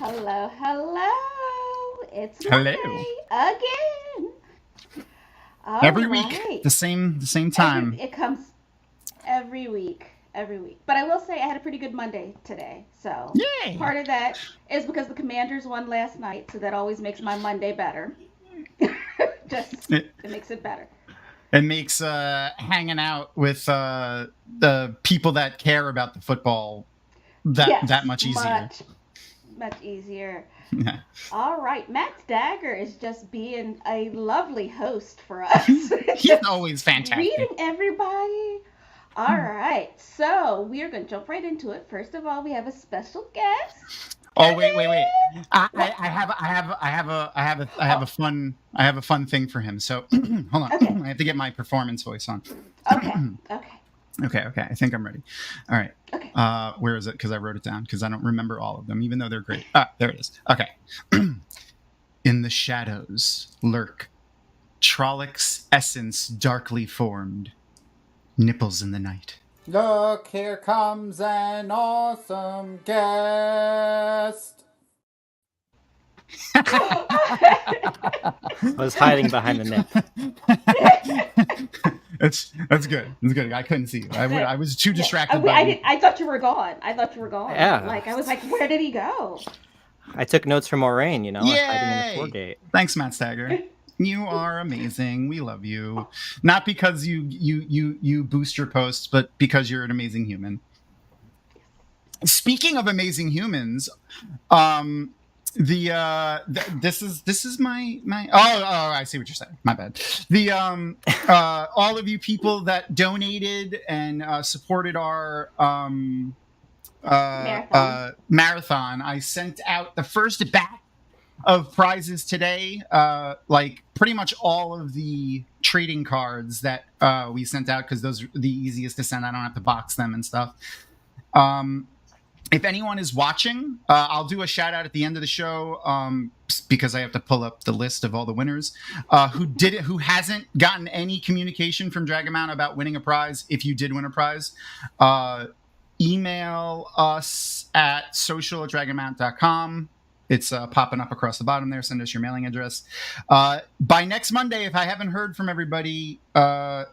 Hello, hello. It's Hello. Monday again. All Every week, right. the same time. It comes every week, every week. But I will say I had a pretty good Monday today. So Yay! part of that is because the Commanders won last night, so that always makes my Monday better. Just It, it makes it better. it makes hanging out with the people that care about the football that Yes, much easier. much easier. Yeah. All right, Matt Dagger is just being a lovely host for us. He's Just always fantastic. greeting everybody. All right, so we are going to jump right into it. First of all, we have a special guest. Oh wait. What? I have Oh, a fun thing for him. So hold on. okay, I have to get my performance voice on. okay, okay, Okay. I think I'm ready. All right. okay. Where is it? Because I wrote it down because I don't remember all of them, even though they're great. There it is. Okay. In the shadows lurk Trolloc's essence darkly formed. Nipples in the night. Look, here comes an awesome guest. I was hiding behind the nip. That's good. That's good. I couldn't see you. I was too distracted I, by I, did, I thought you were gone. I thought you were gone. Yeah. Like, I was like, where did he go? I took notes from Maureen, hiding in the Yay! foregate. Thanks, Matt Stagger. You are amazing. We love you. Not because you boost your posts, but because you're an amazing human. Speaking of amazing humans, this is my I see what you're saying. My bad. All of you people that donated and supported our marathon. I sent out the first batch of prizes today. Like pretty much all of the trading cards that we sent out, because those are the easiest to send. I don't have to box them and stuff. If anyone is watching, I'll do a shout out at the end of the show, because I have to pull up the list of all the winners who hasn't gotten any communication from Dragonmount about winning a prize. If you did win a prize, email us at social@dragonmount.com. It's popping up across the bottom there. Send us your mailing address. By next Monday, if I haven't heard from everybody, we're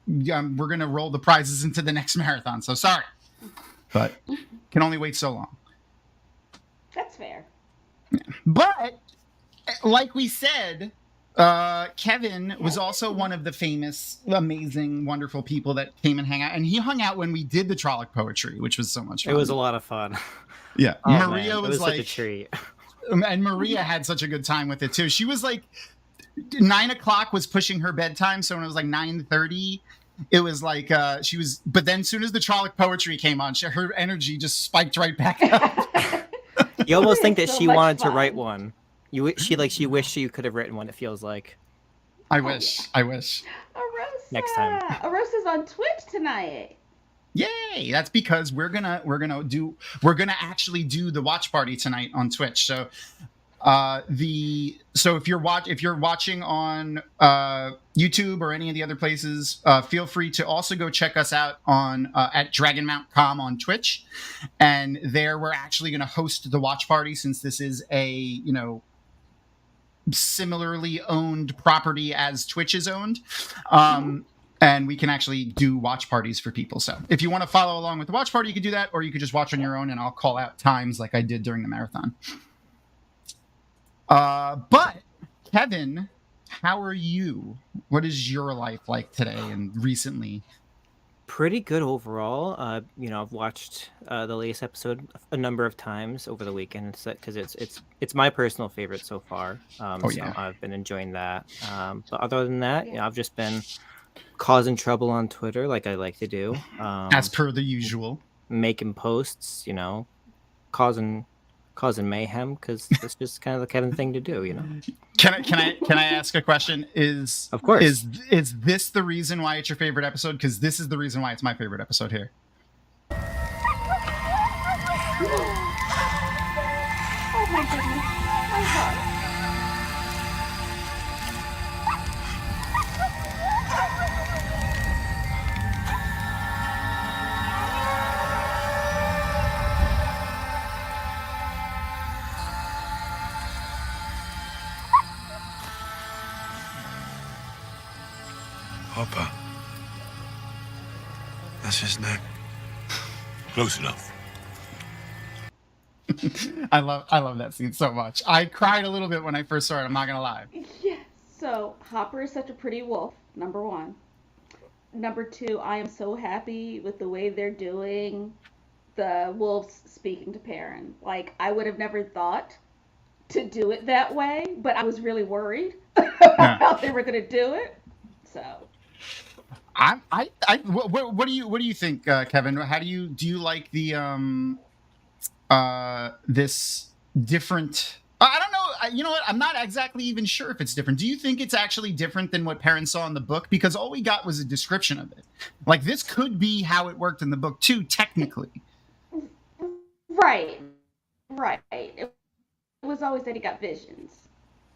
going to roll the prizes into the next marathon. So sorry, but can only wait so long. That's fair. Yeah. But like we said, Kevin was also one of the famous, amazing, wonderful people that came and hung out. And he hung out when we did the Trolloc poetry, which was so much fun. It was a lot of fun. Yeah. Oh, Maria man. was like such a treat. And Maria had such a good time with it too. She was like 9 o'clock was pushing her bedtime. So when it was like 9:30, it was like she was, but then as soon as the Trolloc poetry came on, her energy just spiked right back up. You almost think that So she much wanted to fun. write one. She wished she could have written one, it feels like. I wish. Arosa. Next time. Arosa's on Twitch tonight. Yay! That's because we're gonna actually do the watch party tonight on Twitch. So if you're watching on YouTube or any of the other places, feel free to also go check us out on at Dragonmount.com on Twitch, and there we're actually going to host the watch party, since this is a similarly owned property as Twitch is owned. And we can actually do watch parties for people. So if you want to follow along with the watch party, you could do that, or you could just watch on your own, and I'll call out times like I did during the marathon. But Kevin, how are you? What is your life like today and recently? Pretty good overall. I've watched the latest episode a number of times over the weekend, because it's my personal favorite so far. So I've been enjoying that. But other than that, I've just been causing trouble on Twitter like I like to do. As per the usual. Making posts, causing mayhem, because that's just kind of the Kevin thing to do, Can I ask a question? Of course. Is this the reason why it's your favorite episode? Because this is the reason why it's my favorite episode here. Oh my goodness. My heart. That's his name. Close enough. I love that scene so much. I cried a little bit when I first saw it. I'm not gonna lie. Yeah. So Hopper is such a pretty wolf. Number one. Number two, I am so happy with the way they're doing the wolves speaking to Perrin. Like, I would have never thought to do it that way, but I was really worried about how they were going to do it. So, what do you think, Kevin? How do you like the this different? I don't know. You know what? I'm not exactly even sure if it's different. Do you think it's actually different than what Perrin saw in the book? Because all we got was a description of it. Like, this could be how it worked in the book too, technically. Right. It was always that he got visions.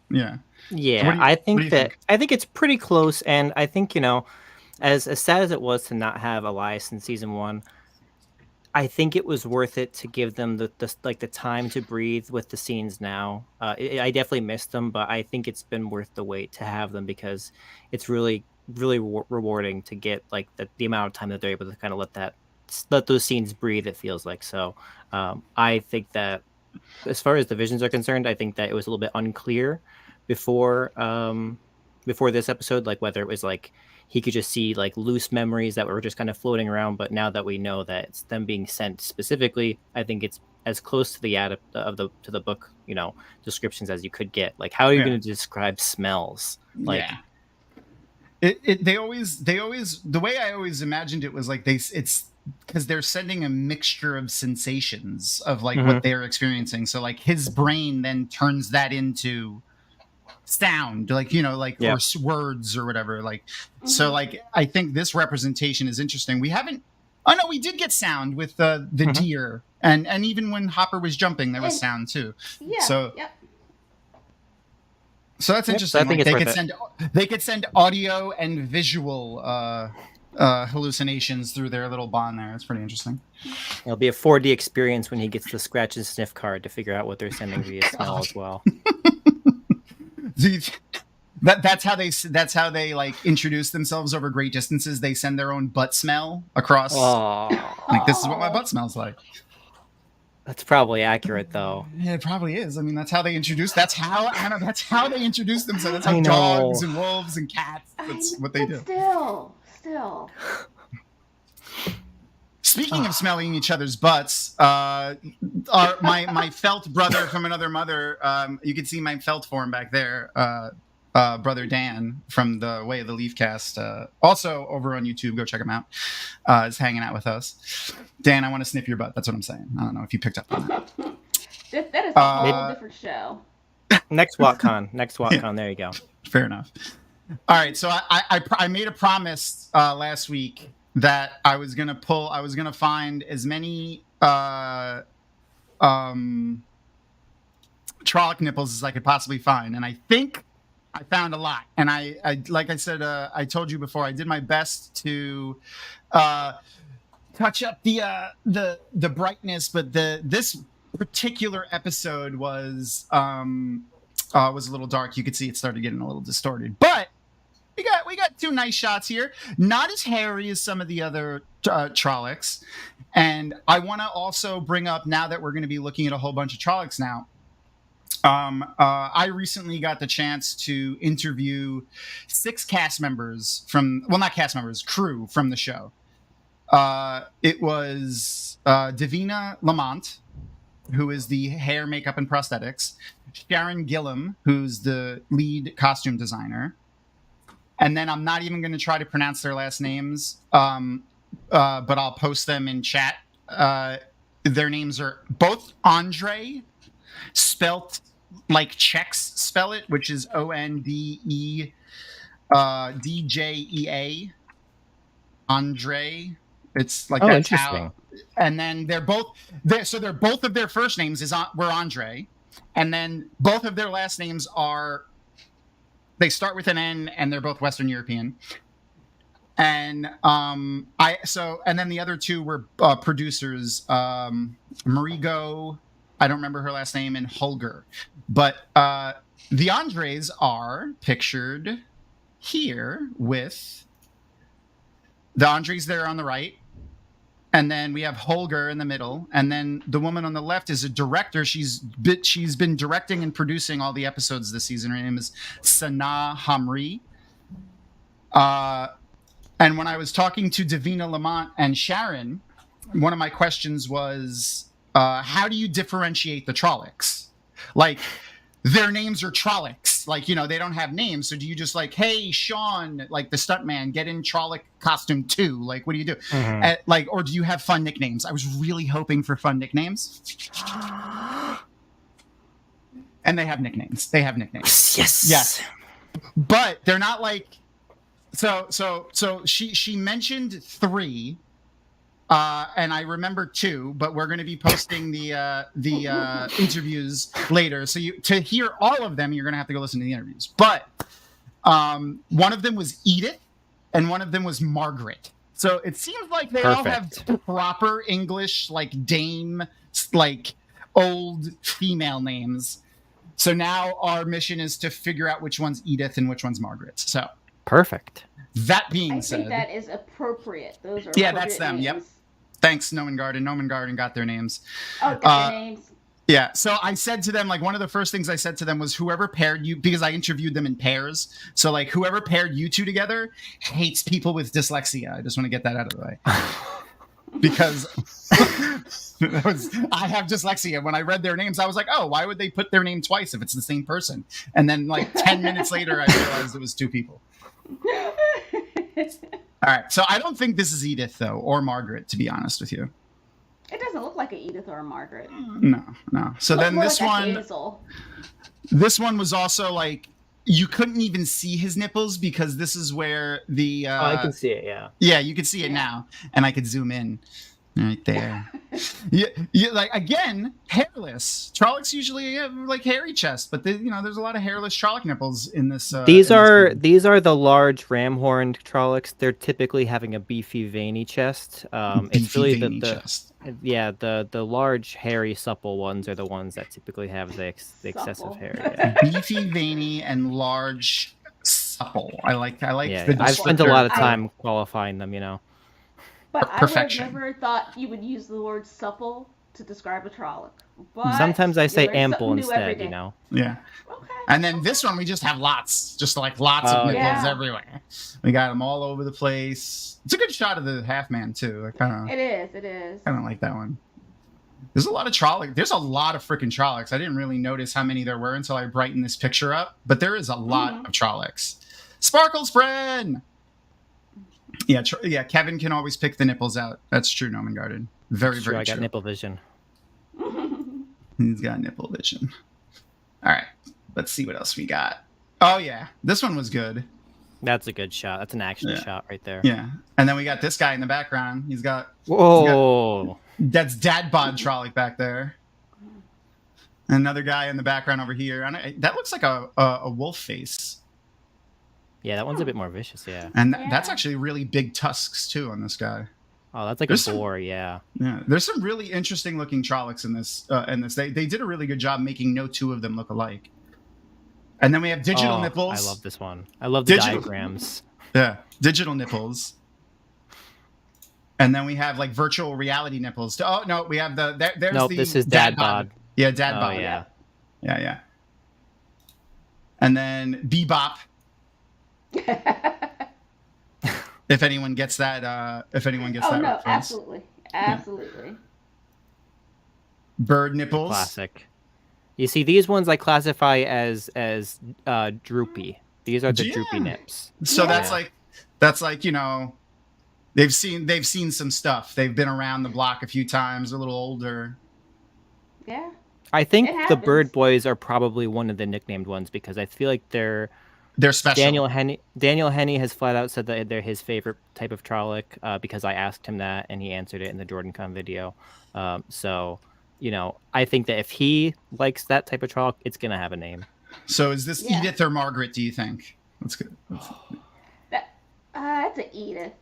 Yeah. Yeah, So I think it's pretty close, and I think, as sad as it was to not have Elias in season 1, I think it was worth it to give them the time to breathe with the scenes now. I definitely missed them, but I think it's been worth the wait to have them, because it's really, really rewarding to get like the amount of time that they're able to kind of let those scenes breathe. It feels like so. I think that as far as the visions are concerned, I think that it was a little bit unclear before this episode, like whether it was like he could just see like loose memories that were just kind of floating around. But now that we know that it's them being sent specifically, I think it's as close to the to the book, descriptions as you could get. Like, how are you going to describe smells? Like, they always the way I always imagined it was like it's because they're sending a mixture of sensations of like what they're experiencing. So like his brain then turns that into sound, like or words or whatever, like so like I think this representation is interesting. We did get sound with the deer, and even when Hopper was jumping there was sound too. So that's interesting. I think they could send audio and visual hallucinations through their little bond there. It's pretty interesting. It'll be a 4D experience when he gets the scratch and sniff card to figure out what they're sending via smell as well. That's how they like introduce themselves over great distances. They send their own butt smell across. Like, this is what my butt smells like. That's probably accurate, though. Yeah, it probably is. I mean, that's how they introduce. That's how they introduce themselves. That's how dogs and wolves and cats. That's what they do. Still. Speaking of smelling each other's butts, my felt brother from another mother, you can see my felt form back there, brother Dan from the Way of the Leaf cast, also over on YouTube, go check him out, is hanging out with us. Dan, I want to sniff your butt. That's what I'm saying. I don't know if you picked up on that. That is a whole different show. Next WoTCon, there you go. Fair enough. All right, so I made a promise last week that I was gonna find as many Trolloc nipples as I could possibly find, and I think I found a lot. And I like I said, I told you before, I did my best to touch up the brightness, but this particular episode was a little dark. You could see it started getting a little distorted, but we got two nice shots here. Not as hairy as some of the other Trollocs. And I want to also bring up, now that we're going to be looking at a whole bunch of Trollocs now, I recently got the chance to interview 6 cast members crew from the show. It was Davina Lamont, who is the hair, makeup, and prosthetics, Sharon Gillum, who's the lead costume designer, and then I'm not even going to try to pronounce their last names, but I'll post them in chat. Their names are both Andre, spelt like Czechs spell it, which is ONDE DJEA. Andre. It's like that's interesting. And then they're both of their first names were Andre, and then both of their last names they start with an N, and they're both Western European. And and then the other two were producers, Marigo, I don't remember her last name, and Holger. But the Andres are pictured here with the Andres there on the right, And then we have Holger in the middle, and then the woman on the left is a director. She's been directing and producing all the episodes this season. Her name is Sanaa Hamri. And when I was talking to Davina Lamont and Sharon, one of my questions was, how do you differentiate the Trollocs? Like, their names are Trollocs. Like, they don't have names. So do you just like, hey, Sean, like the stuntman, get in Trolloc costume 2? Like, what do you do? Mm-hmm. Or do you have fun nicknames? I was really hoping for fun nicknames. And they have nicknames. Yes. But they're not like... So she mentioned 3, and I remember 2, but we're going to be posting the interviews later. So to hear all of them, you're going to have to go listen to the interviews. But one of them was Edith, and one of them was Margaret. So it seems like they all have proper English, like Dame, like old female names. So now our mission is to figure out which one's Edith and which one's Margaret. So perfect. That being said, I think that is appropriate. Those are that's them. Names. Yep. Thanks, Noman Garden. Noman Garden got their names. Oh, got their names. Yeah. So I said to them, like, one of the first things I said to them was, whoever paired you, because I interviewed them in pairs. So like, whoever paired you 2 together hates people with dyslexia. I just want to get that out of the way. Because I have dyslexia. When I read their names, I was like, oh, why would they put their name twice if it's the same person? And then like 10 minutes later, I realized it was 2 people. All right, so I don't think this is Edith though, or Margaret, to be honest with you. It doesn't look like an Edith or a Margaret. No. So then this one was also like, you couldn't even see his nipples because this is where the I can see it. Yeah, you can see it now, and I could zoom in right there. you like, again, hairless. Trollocs usually have like hairy chests, but there's a lot of hairless Trolloc nipples in this. These are the large ram-horned Trollocs. They're typically having a beefy, veiny chest. It's really the chest. Yeah, the large, hairy, supple ones are the ones that typically have the excessive hair. Yeah. Beefy, veiny, and large, supple. I like. Yeah, I've spent a lot of time qualifying them. But perfection. I would have never thought you would use the word supple to describe a Trolloc. But sometimes I say ample instead, Yeah. Okay. And then this one, we just have lots of nipples everywhere. We got them all over the place. It's a good shot of the half man too. It is. Kind of like that one. There's a lot of Trolloc. There's a lot of freaking Trollocs. I didn't really notice how many there were until I brightened this picture up. But there is a lot of Trollocs. Sparkles friend. Yeah, Kevin can always pick the nipples out. That's true, Noman Garden. Very true. I got nipple vision. He's got nipple vision. All right, let's see what else we got. Oh, yeah, this one was good. That's a good shot. That's an action shot right there. Yeah, and then we got this guy in the background. He's got... Whoa! That's Dad Bod Trolloc back there. Another guy in the background over here. That looks like a wolf face. Yeah, that one's a bit more vicious, yeah. And that's actually really big tusks, too, on this guy. Oh, that's like a boar, yeah. Yeah, there's some really interesting looking Trollocs in this. They did a really good job making no 2 of them look alike. And then we have digital nipples. I love this one. I love the diagrams. Yeah, digital nipples. And then we have like virtual reality nipples. Oh, no, we have this is Dad Bod. Yeah, Dad Bod. Yeah. Yeah. And then Bebop. If anyone gets that, reference. Absolutely. Yeah. Bird nipples. Classic. You see, these ones I classify as droopy. These are the droopy nips. So that's like they've seen some stuff. They've been around the block a few times. A little older. Yeah. I think the Bird Boys are probably one of the nicknamed ones because I feel like they're special. Daniel Henney has flat out said that they're his favorite type of Trolloc because I asked him that and he answered it in the JordanCon video. So, I think that if he likes that type of Trolloc, it's going to have a name. So is this Edith or Margaret, do you think? That's good. That's an Edith.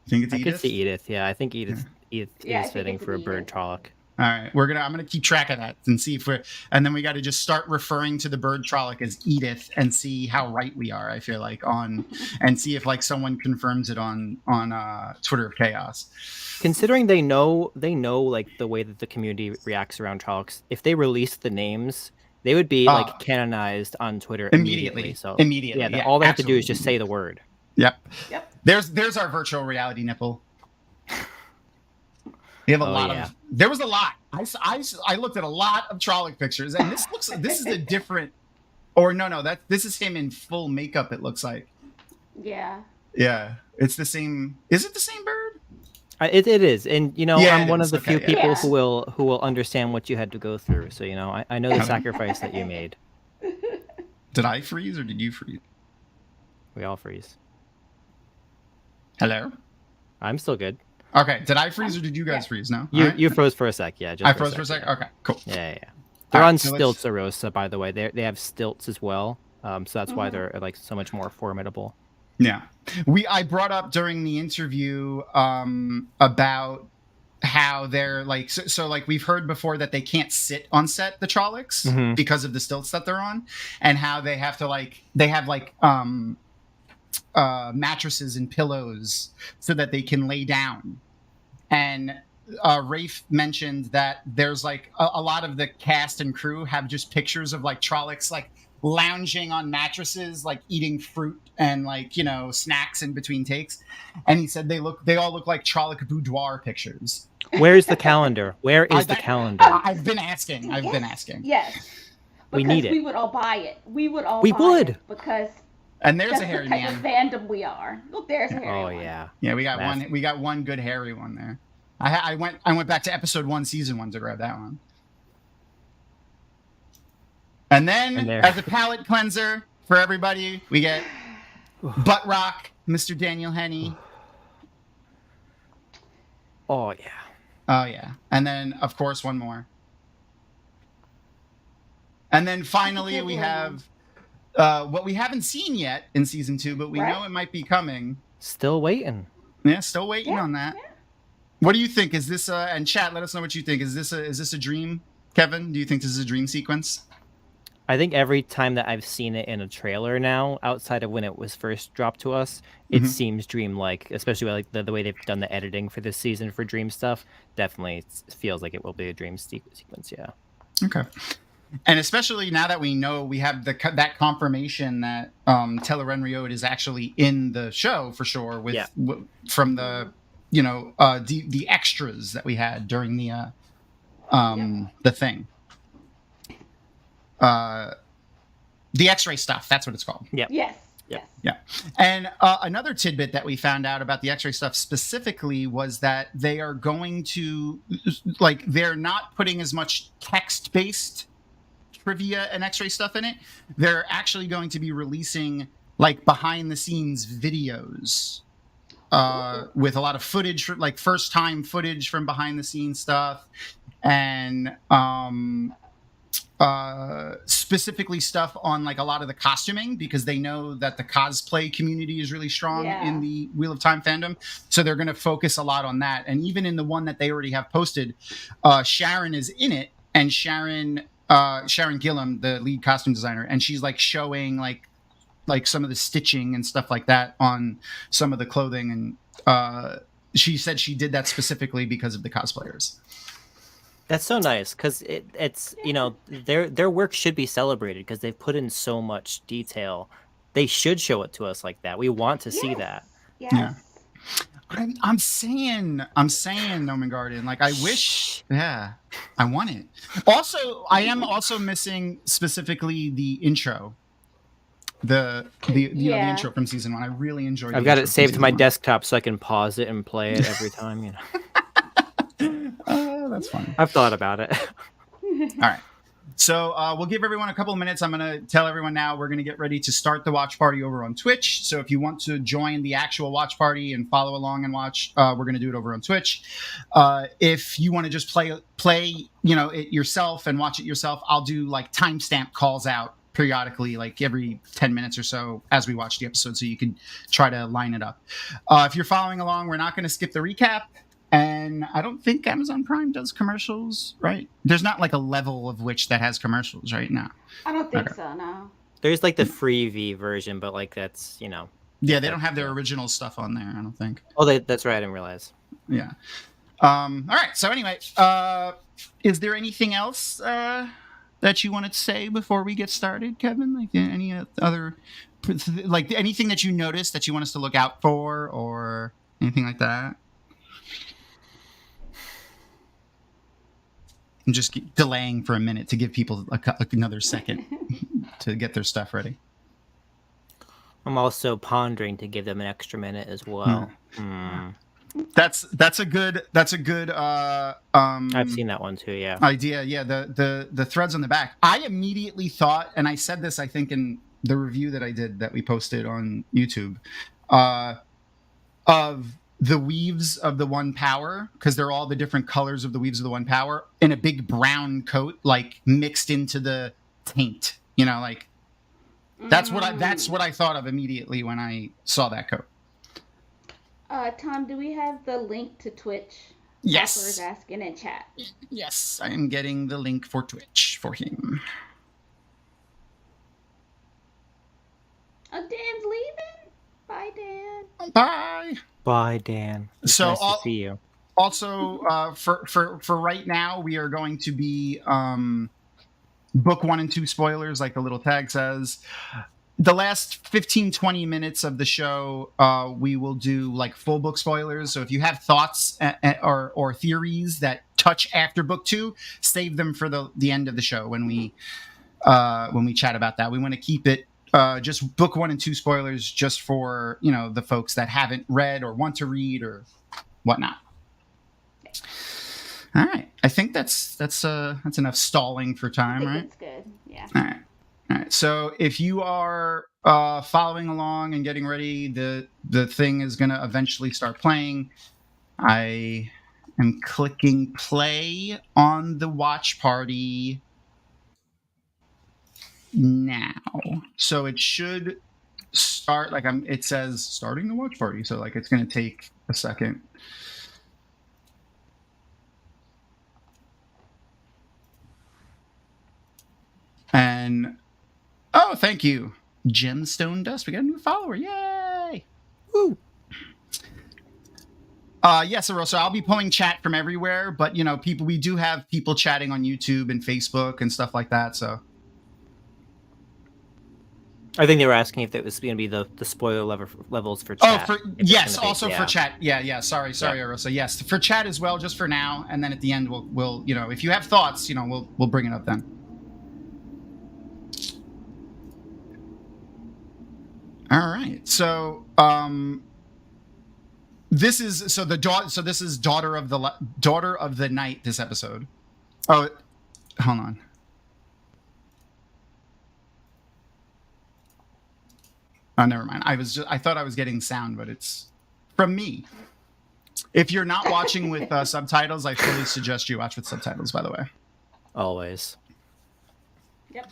You think it's Edith? I could see Edith, yeah. I think Edith is fitting for a bird Trolloc. All right, I'm gonna keep track of that and see if and then we got to just start referring to the bird Trolloc as Edith and see how right we are. I feel like and see if like someone confirms it on Twitter of Chaos. Considering they know like the way that the community reacts around Trollocs, if they released the names, they would be like canonized on Twitter immediately. So immediately, all they have to do is just say the word. Yep. There's our virtual reality nipple. We have a lot of. There was a lot. I looked at a lot of Trolloc pictures, and this is a different. Or no, this is him in full makeup. It looks like. Yeah. Yeah, it's the same. Is it the same bird? It is, and I'm one of the few people who will understand what you had to go through. So I know the sacrifice that you made. Did I freeze or did you freeze? We all freeze. Hello. I'm still good. Okay, did I freeze or did you guys freeze? No, you froze for a sec. Yeah, I froze for a sec. Yeah. Okay, cool. Yeah. They're on stilts, Arosa. By the way, they have stilts as well. So that's why they're like so much more formidable. Yeah, I brought up during the interview about how they're like so like we've heard before that they can't sit on set, the Trollocs, because of the stilts that they're on, and how they have to they have mattresses and pillows so that they can lay down. And Rafe mentioned that there's like a lot of the cast and crew have just pictures of like Trollocs like lounging on mattresses, like eating fruit and snacks in between takes. And he said they all look like Trolloc boudoir pictures. Where's the calendar? Where is the calendar? I've been asking. Yes. We need it. We would all buy it. We would because. And there's that's a hairy the type man. of fandom we are. Look, there's a hairy one. Oh yeah. Yeah, we got one. We got one good hairy one there. I went back to episode 1, season 1 to grab that one. And then as a palate cleanser for everybody, we get Butt Rock, Mr. Daniel Henney. Oh yeah. Oh yeah. And then of course one more. And then finally we have what we haven't seen yet in season 2, but we know it might be coming. Still waiting. Yeah, still waiting on that. Yeah. What do you think? Is this and chat, let us know what you think. Is this a dream, Kevin? Do you think this is a dream sequence? I think every time that I've seen it in a trailer now, outside of when it was first dropped to us, it seems dreamlike, especially like the way they've done the editing for this season for dream stuff. Definitely feels like it will be a dream sequence, yeah. Okay. And especially now that we know we have that confirmation that Telerenriod is actually in the show for sure from the the extras that we had during the thing. The X-ray stuff, that's what it's called. Yeah. Yes. Yeah. And another tidbit that we found out about the X-ray stuff specifically was that they are going to they're not putting as much text-based trivia and X-ray stuff in it. They're actually going to be releasing behind the scenes videos with a lot of footage, first time footage from behind the scenes stuff, and specifically stuff on a lot of the costuming, because they know that the cosplay community is really strong in the Wheel of Time fandom. So they're going to focus a lot on that. And even in the one that they already have posted, Sharon is in it, and Sharon Gillum, the lead costume designer, and she's showing some of the stitching and stuff like that on some of the clothing, and she said she did that specifically because of the cosplayers. That's so nice, because it's their work should be celebrated because they've put in so much detail. They should show it to us like that. We want to see that. Yes. Yeah. I'm saying, Nomen Guardian. I wish, I want it. Also, I am also missing specifically the intro, the intro from season 1. I really enjoyed. I've got it saved to my desktop so I can pause it and play it every time. That's funny. I've thought about it. All right. So we'll give everyone a couple of minutes. I'm going to tell everyone now we're going to get ready to start the watch party over on Twitch. So if you want to join the actual watch party and follow along and watch, we're going to do it over on Twitch. If you want to just play it yourself and watch it yourself, I'll do timestamp calls out periodically, every 10 minutes or so as we watch the episode, so you can try to line it up. If you're following along, we're not going to skip the recap. And I don't think Amazon Prime does commercials, right? There's not like a level of which that has commercials right now. I don't think so, no. There's like the freebie version, but like that's, you know. Yeah, they don't have their original stuff on there, I don't think. Oh, that's right. I didn't realize. Yeah. All right. So anyway, is there anything else that you wanted to say before we get started, Kevin? Like any other, like anything that you noticed that you want us to look out for or anything like that? I'm just delaying for a minute to give people another second to get their stuff ready. I'm also pondering to give them an extra minute as well. That's a good I've seen that one too, yeah. Idea. Yeah, the threads on the back. I immediately thought, and I said this I think in the review that I did that we posted on YouTube, of the weaves of the One Power, because they're all the different colors of the weaves of the One Power in a big brown coat, like mixed into the taint. You know, like that's what I thought of immediately when I saw that coat. Tom, do we have the link to Twitch? Yes. Hopper is asking in chat. Yes, I am getting the link for Twitch for him. Oh, Dan's leaving? Bye, Dan. Bye. Bye, Dan. It's so nice to see you. Also, for right now, we are going to be book 1 and 2 spoilers, like the little tag says. The last 15-20 minutes of the show, we will do like full book spoilers. So if you have thoughts or theories that touch after book 2, save them for the end of the show when we chat about that. We want to keep it just book 1 and 2 spoilers, just for the folks that haven't read or want to read or whatnot. All right, I think that's enough stalling for time, right? That's good. Yeah. All right. So if you are following along and getting ready, the thing is going to eventually start playing. I am clicking play on the watch party now. So it should start it says starting the watch party. So like it's going to take a second. And oh, thank you, Gemstone Dust. We got a new follower. Yay! Woo! Yes, so I'll be pulling chat from everywhere, but we do have people chatting on YouTube and Facebook and stuff like that. So I think they were asking if it was going to be the spoiler levels for chat. Yes, also for chat. Yeah. Sorry, Arosa. Yes, for chat as well, just for now, and then at the end we'll if you have thoughts, we'll bring it up then. All right. So this is Daughter of the Night, this episode. Oh, hold on. Oh, never mind. I thought I was getting sound, but it's from me. If you're not watching with subtitles, I fully suggest you watch with subtitles, by the way. Always. Yep.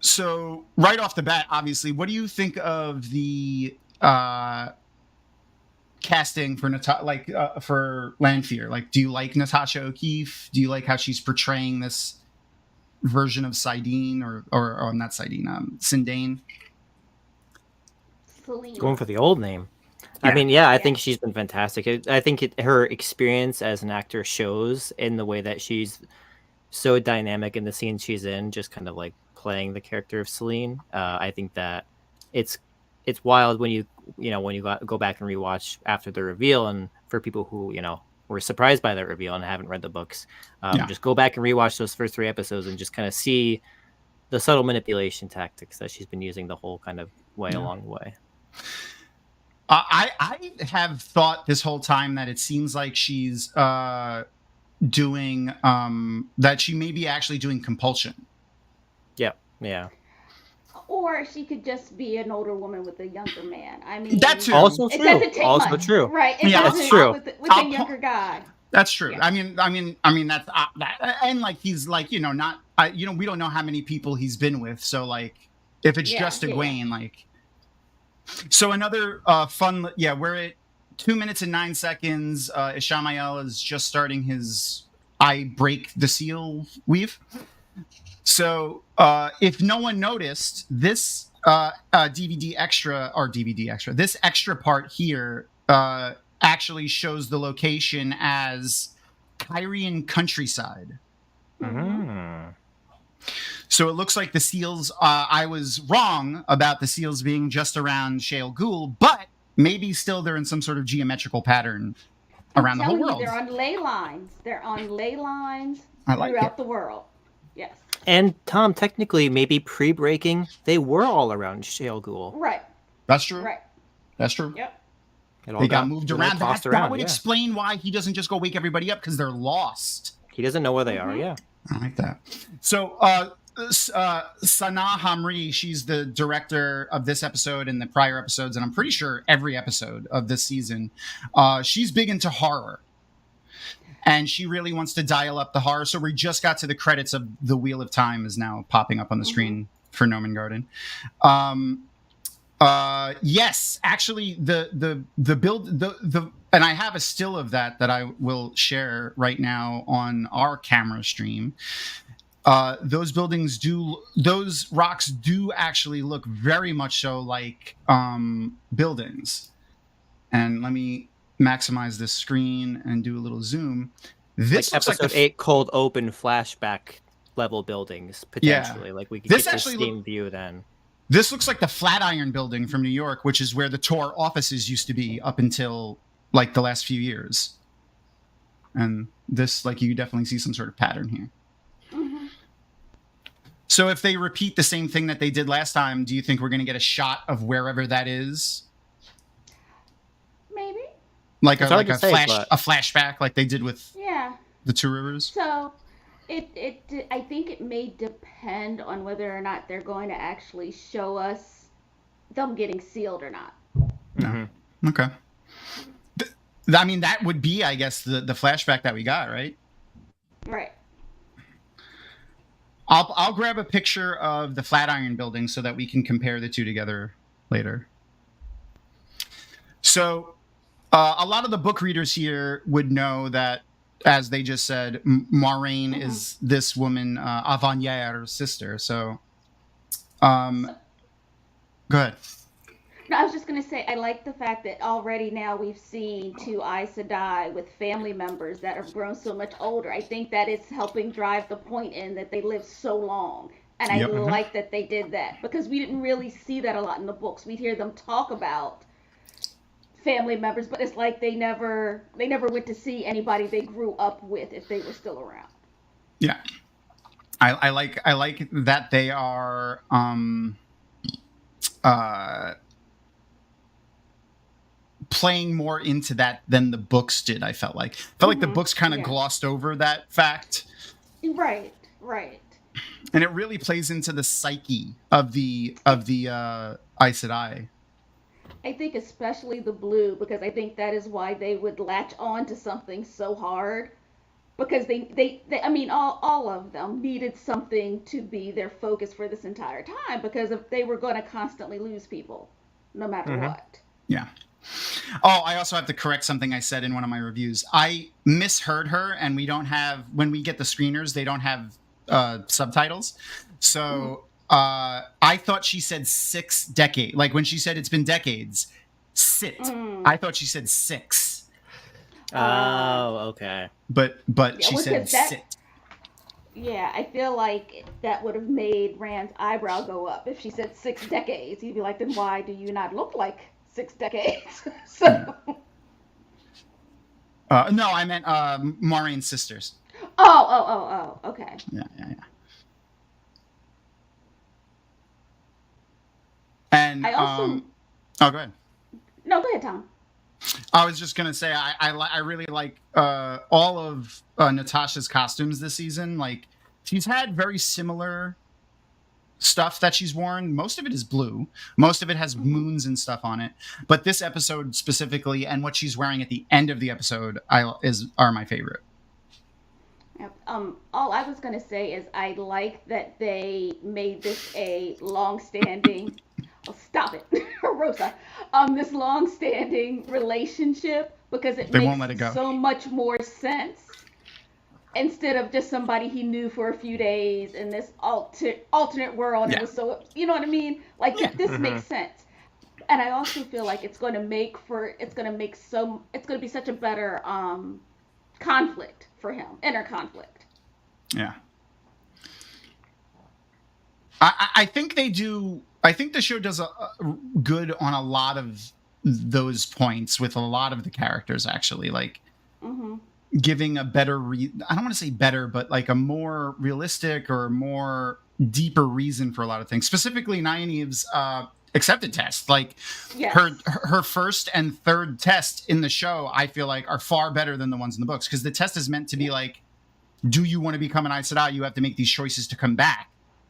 So right off the bat, obviously, what do you think of the casting for for Lanfear? Like, do you like Natasha O'Keeffe? Do you like how she's portraying this version of Sidene or not Sidene, Sindane? Going for the old name. Yeah. I mean, I think she's been fantastic. I think her experience as an actor shows in the way that she's so dynamic in the scenes she's in, just kind of like playing the character of Selene. I think that it's wild when you go back and rewatch after the reveal, and for people who were surprised by that reveal and haven't read the books, just go back and rewatch those first 3 episodes and just kind of see the subtle manipulation tactics that she's been using the whole kind of way along the way. I have thought this whole time that it seems like she's doing that she may be actually doing compulsion. Yeah. Or she could just be an older woman with a younger man. I mean, that's also true. It doesn't take much, true. Right? That's true. With a younger guy. That's true. Yeah. I mean that's that, and like he's like not we don't know how many people he's been with. So like if it's just Egwene, like So another fun, we're at 2 minutes and 9 seconds. Ishamael is just starting his I break the seal weave. So if no one noticed, this DVD extra, this extra part here actually shows the location as Kyrian countryside. Mm-hmm. So it looks like the seals, I was wrong about the seals being just around Shale Ghul, but maybe still they're in some sort of geometrical pattern around the whole world. They're on ley lines. They're on ley lines like throughout the world. Yes. And Tom, technically, maybe pre-breaking, they were all around Shale Ghul. Right. That's true. Right. That's true. Yep. They got moved around. That would explain why he doesn't just go wake everybody up, because they're lost. He doesn't know where they are, yeah. I like that. So Sana Hamri, she's the director of this episode and the prior episodes, and I'm pretty sure every episode of this season. She's big into horror. And she really wants to dial up the horror. So we just got to the credits of The Wheel of Time is now popping up on the screen for Nomen Garden. Yes, actually, the and I have a still of that I will share right now on our camera stream. Those rocks do actually look very much so like buildings. And let me maximize this screen and do a little zoom. This like episode 8 cold open flashback level buildings potentially. Yeah. Like we could get the same view then. This looks like the Flatiron building from New York, which is where the Tor offices used to be up until like the last few years. And this, like, you definitely see some sort of pattern here. Mm-hmm. So if they repeat the same thing that they did last time, do you think we're going to get a shot of wherever that is? Maybe. Like a flashback like they did with the Two Rivers? So I think it may depend on whether or not they're going to actually show us them getting sealed or not. Mm-hmm. Okay. I mean, that would be, I guess, the flashback that we got, right? Right. I'll grab a picture of the Flatiron building so that we can compare the two together later. So a lot of the book readers here would know that, as they just said, Moiraine is this woman, Avanier's sister. So, go ahead. No, I was just going to say, I like the fact that already now we've seen two Aes Sedai with family members that have grown so much older. I think that it's helping drive the point in that they live so long. And I like that they did that, because we didn't really see that a lot in the books. We'd hear them talk about family members, but it's like they never went to see anybody they grew up with if they were still around. Yeah. I like that they are playing more into that than the books did. I felt like the books kind of glossed over that fact. Right. And it really plays into the psyche of the Aes Sedai. I think especially the blue, because I think that is why they would latch on to something so hard, because they I mean, all of them needed something to be their focus for this entire time, because if they were going to constantly lose people no matter what. Yeah. Oh, I also have to correct something I said in one of my reviews. I misheard her, and when we get the screeners, they don't have subtitles. So I thought she said 6 decades. Like when she said it's been decades, sit. I thought she said 6. Oh, okay. But she said sit. Yeah, I feel like that would have made Rand's eyebrow go up if she said 6 decades. He'd be like, then why do you not look like 6 decades? So. No, I meant Moiraine's sisters. Oh, okay. Yeah. And I also. Go ahead. No, go ahead, Tom. I was just gonna say I really like all of Natasha's costumes this season. Like, she's had very similar stuff that she's worn. Most of it is blue. Most of it has moons and stuff on it. But this episode specifically, and what she's wearing at the end of the episode, are my favorite. Yep. All I was gonna say is I like that they made this a long-standing stop it, Rosa, this long-standing relationship because it They won't let it makes go. so much more sense instead of just somebody he knew for a few days in this alternate world. And Yeah. it was so, you know what I mean? Like this makes sense. And I also feel like it's going to be such a better conflict for him, inner conflict. Yeah. I think they do. I think the show does a good on a lot of those points with a lot of the characters, actually. Like giving a better, I don't want to say better, but like a more realistic or more deeper reason for a lot of things. Specifically, Nynaeve's accepted test. Like her first and third test in the show, I feel like are far better than the ones in the books, because the test is meant to be like, do you want to become an Aes Sedai? You have to make these choices to come back.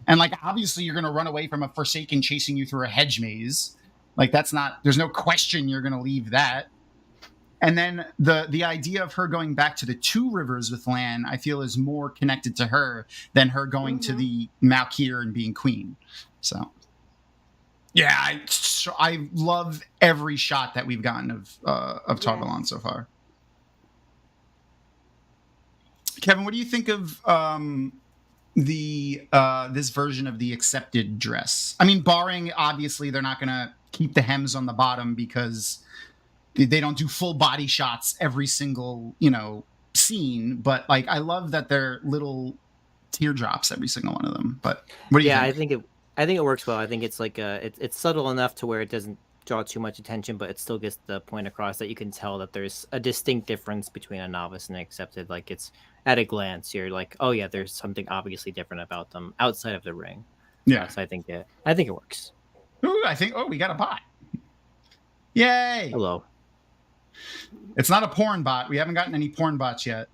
And like, obviously you're going to run away from a Forsaken chasing you through a hedge maze. Like there's no question you're going to leave that. And then the idea of her going back to the Two Rivers with Lan, I feel is more connected to her than her going to the Malkir and being queen. So yeah, I love every shot that we've gotten of Tar Valon so far. Kevin, what do you think of this version of the accepted dress? I mean, barring obviously they're not going to keep the hems on the bottom because they don't do full body shots every single scene. But like, I love that they're little teardrops every single one of them. But what do you think? I think it works well. I think it's like it's subtle enough to where it doesn't draw too much attention, but it still gets the point across that you can tell that there's a distinct difference between a novice and an accepted. Like, it's at a glance, you're like, oh yeah, there's something obviously different about them outside of the ring. Yeah, so I think it works. Ooh, we got a bot. Yay! Hello. It's not a porn bot. We haven't gotten any porn bots yet.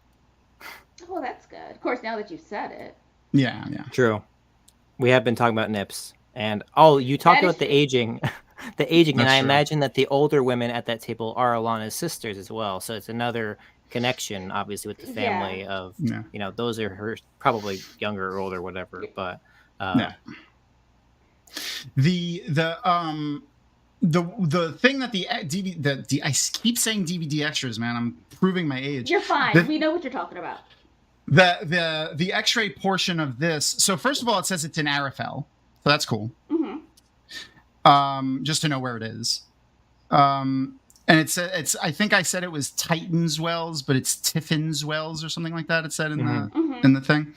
Oh, that's good. Of course, now that you've said it. Yeah. True. We have been talking about Nips, and you talked about the aging. The aging, That's and I true. imagine that the older women at that table are Alana's sisters as well. So it's another connection, obviously, with the family of those are her, probably younger or older, whatever. But the thing that the DVD, I keep saying DVD extras, man. I'm proving my age. You're fine. We know what you're talking about. The X-ray portion of this. So first of all, it says it's in Arafel, so that's cool. Just to know where it is. And it's I think I said it was Titan's Wells, but it's Tiffin's Wells or something like that. It said in the thing.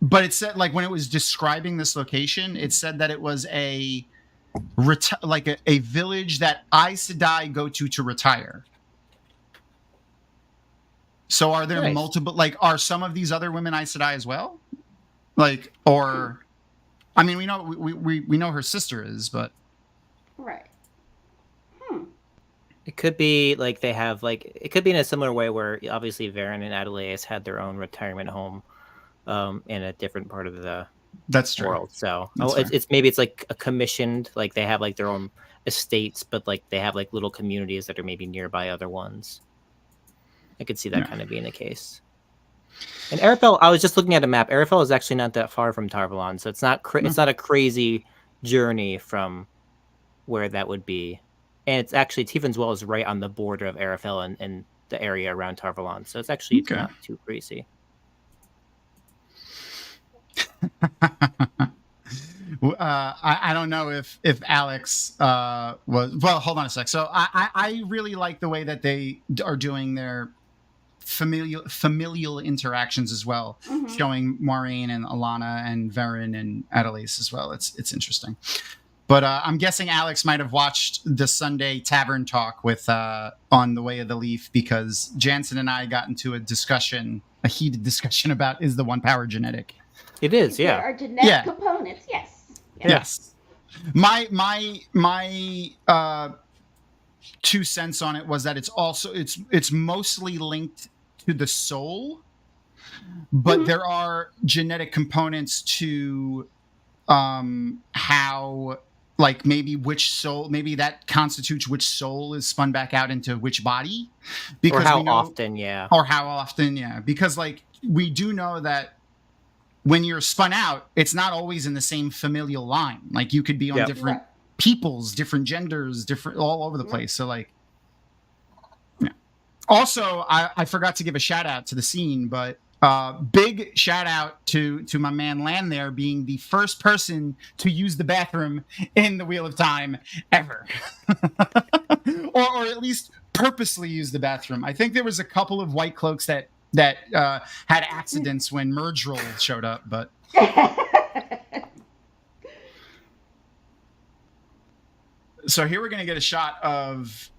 But it said, like, when it was describing this location, it said that it was a village that Aes Sedai go to retire. So are there multiple, like, are some of these other women Aes Sedai as well? Like, or I mean, we know her sister is, but right. It could be like they have it could be in a similar way where obviously Varen and Adelaide had their own retirement home in a different part of the world. So it's like a commissioned, like they have like their own estates, but like they have like little communities that are maybe nearby other ones. I could see that kind of being the case. And Arafel, I was just looking at a map. Arafel is actually not that far from Tar Valon, so it's not it's not a crazy journey from where that would be. And it's actually Tiffin's Well is right on the border of Arafel and the area around Tar Valon, so it's actually it's not too crazy. I don't know if Alex was. Well, hold on a sec. So I really like the way that they are doing their familial interactions as well, showing Maureen and Alana and Varen and Adelaide as well. It's interesting. But I'm guessing Alex might have watched the Sunday Tavern Talk with on the Way of the Leaf, because Jansen and I got into a heated discussion about, is the one power genetic? It is, yeah. There are genetic components, yes. My 2 cents on it was that it's mostly linked to the soul, but there are genetic components to how, like, maybe which soul, maybe that constitutes which soul is spun back out into which body, because or how often, because like we do know that when you're spun out, it's not always in the same familial line. Like you could be on different peoples, different genders, different all over the place. So like, yeah. Also, I forgot to give a shout out to the scene, but big shout out to my man Lan there being the first person to use the bathroom in the Wheel of Time ever, or at least purposely use the bathroom. I think there was a couple of white cloaks that had accidents when Merge Roll showed up, but so here we're gonna get a shot of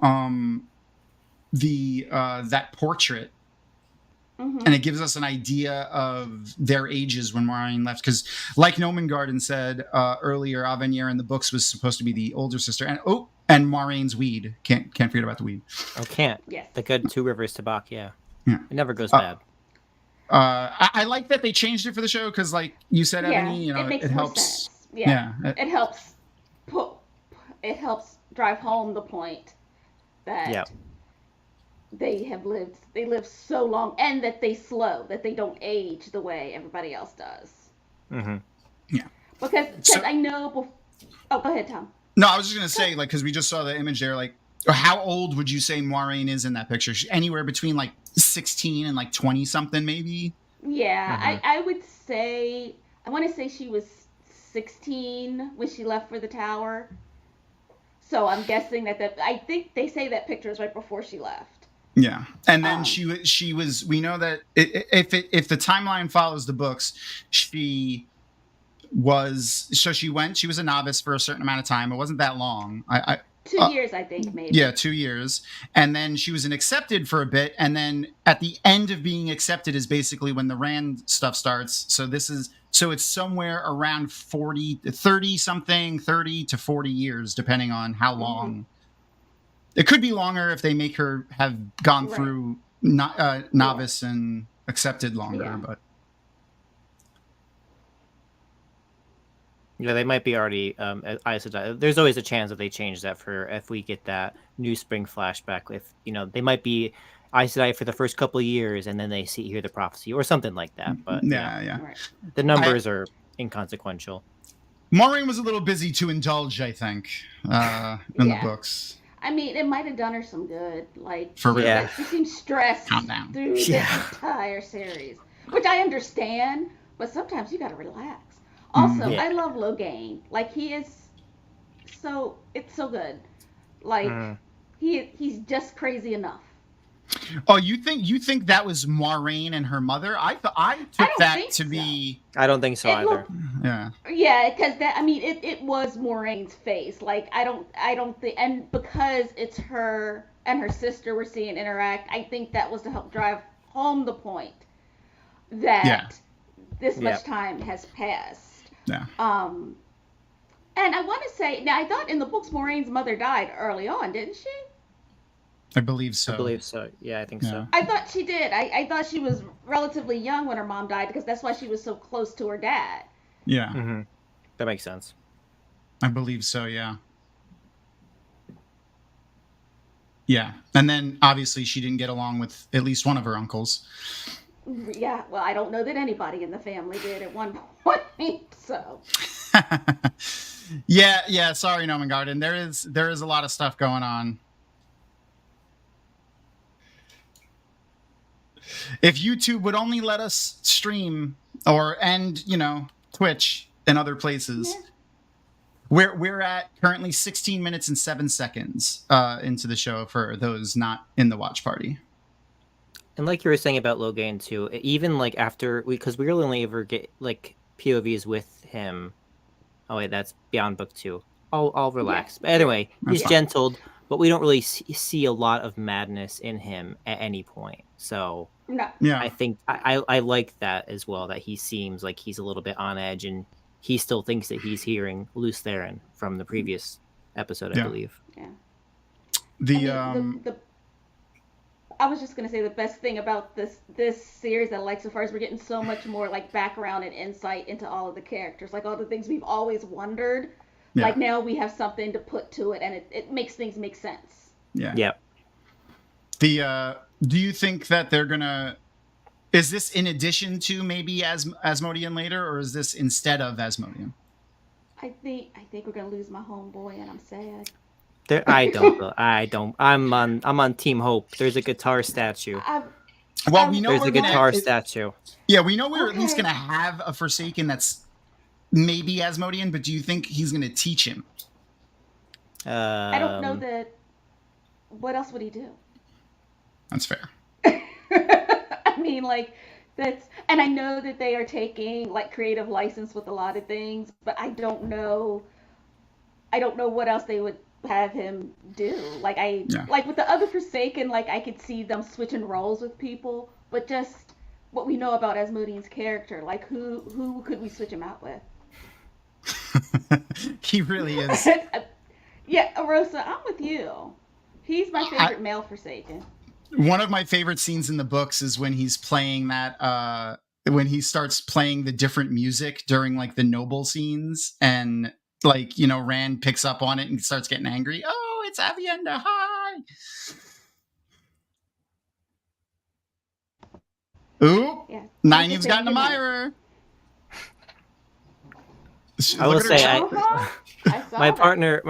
that portrait, and it gives us an idea of their ages when Moiraine left, because like Noman Garden said earlier, Avenir in the books was supposed to be the older sister, and Moiraine's weed. Can't forget about the weed. Oh, can't. Yes. The good Two Rivers Tobacco, yeah. Yeah. It never goes bad. I like that they changed it for the show because, like you said, Ebony, you know, it makes it more helps. sense. Yeah, it helps drive home the point that they live so long, and that that they don't age the way everybody else does. Mm-hmm. Yeah, because I know. Oh, go ahead, Tom. No, I was just gonna say, like, because we just saw the image there, like. How old would you say Moiraine is in that picture? Anywhere between like 16 and like 20 something, maybe? Yeah, I would say, I want to say she was 16 when she left for the tower. So I'm guessing that I think they say that picture is right before she left. Yeah, and then she was. We know that if the timeline follows the books, she was a novice for a certain amount of time. It wasn't that long. 2 years, I think, maybe. Yeah, 2 years. And then she was accepted for a bit. And then at the end of being accepted is basically when the Rand stuff starts. So it's somewhere around 30 to 40 years, depending on how long. It could be longer if they make her have gone through novice and accepted longer, but. Yeah, they might be already. There's always a chance that they change that for if we get that new spring flashback. If they might be Aes Sedai for the first couple of years, and then they hear the prophecy or something like that. But yeah. Right. The numbers are inconsequential. Maureen was a little busy to indulge, I think, in the books. I mean, it might have done her some good. Like, for real, she seemed stressed through the entire series, which I understand. But sometimes you got to relax. Also, I love Logain. Like, it's so good. Like, he's just crazy enough. Oh, you think that was Moiraine and her mother? I took that to be. I don't think so either. Yeah, because it was Moraine's face. Like, I don't think, and because it's her and her sister we're seeing interact, I think that was to help drive home the point that this much time has passed. Yeah. And I want to say, now I thought in the books Moraine's mother died early on, didn't she? I believe so. Yeah, I think so. I thought she did. I thought she was relatively young when her mom died, because that's why she was so close to her dad. Yeah. Mm-hmm. That makes sense. I believe so, yeah. Yeah. And then obviously she didn't get along with at least one of her uncles. Yeah, well, I don't know that anybody in the family did at one point, so. Yeah, sorry, Noman Garden. There is a lot of stuff going on. If YouTube would only let us stream and Twitch and other places. Yeah. We're at currently 16 minutes and 7 seconds into the show for those not in the watch party. And like you were saying about Logain too, even like after because we really only ever get like POVs with him. Oh wait, that's beyond book 2. I'll relax. But anyway, he's gentled, but we don't really see a lot of madness in him at any point. So I think I like that as well, that he seems like he's a little bit on edge, and he still thinks that he's hearing Luce Theron from the previous episode, I believe. Yeah. I was just gonna say the best thing about this series that I like so far is we're getting so much more like background and insight into all of the characters, like all the things we've always wondered. Yeah. Like now we have something to put to it, and it makes things make sense. Yeah. Yeah. Do you think that they're gonna? Is this in addition to maybe Asmodean later, or is this instead of Asmodean? I think we're gonna lose my homeboy, and I'm sad. I don't. I'm on Team Hope. There's a guitar statue. We know there's we're a guitar statue. Yeah, we know we're at least gonna have a Forsaken that's maybe Asmodean, but do you think he's gonna teach him? I don't know that. What else would he do? That's fair. I mean, like, that's, and I know that they are taking like creative license with a lot of things, but I don't know what else they would have him do. Like like with the other Forsaken, like I could see them switching roles with people, but just what we know about Asmodean's character, like who could we switch him out with? He really is. Yeah, Arosa, I'm with you. He's my favorite male Forsaken. One of my favorite scenes in the books is when he's playing that when he starts playing the different music during like the noble scenes, and like, you know, Rand picks up on it and starts getting angry. Oh, it's Avienda, hi. Ooh, yeah. Nynaeve's gotten a mirror. I will say, my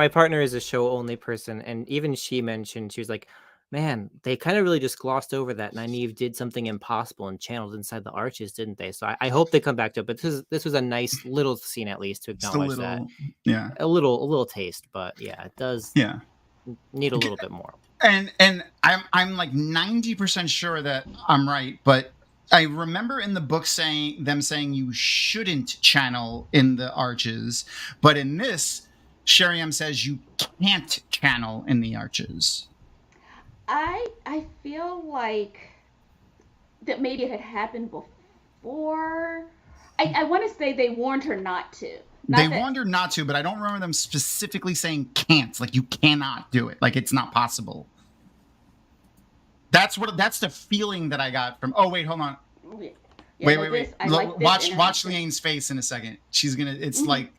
partner is a show only person, and even she mentioned, she was like, man, they kind of really just glossed over that Nynaeve did something impossible and channeled inside the arches, didn't they? So I hope they come back to it. But this was a nice little scene, at least, to acknowledge that. Yeah, a little taste, but yeah, it does. Yeah, need a little bit more. And I'm like 90% sure that I'm right, but I remember in the book saying you shouldn't channel in the arches, but in this, Sheriam says you can't channel in the arches. I feel like that maybe it had happened before. I want to say they warned her not to. Warned her not to, but I don't remember them specifically saying can't. Like, you cannot do it. Like, it's not possible. That's the feeling that I got from. Oh wait, hold on. Yeah, wait. Watch Leanne's face in a second. She's gonna. It's like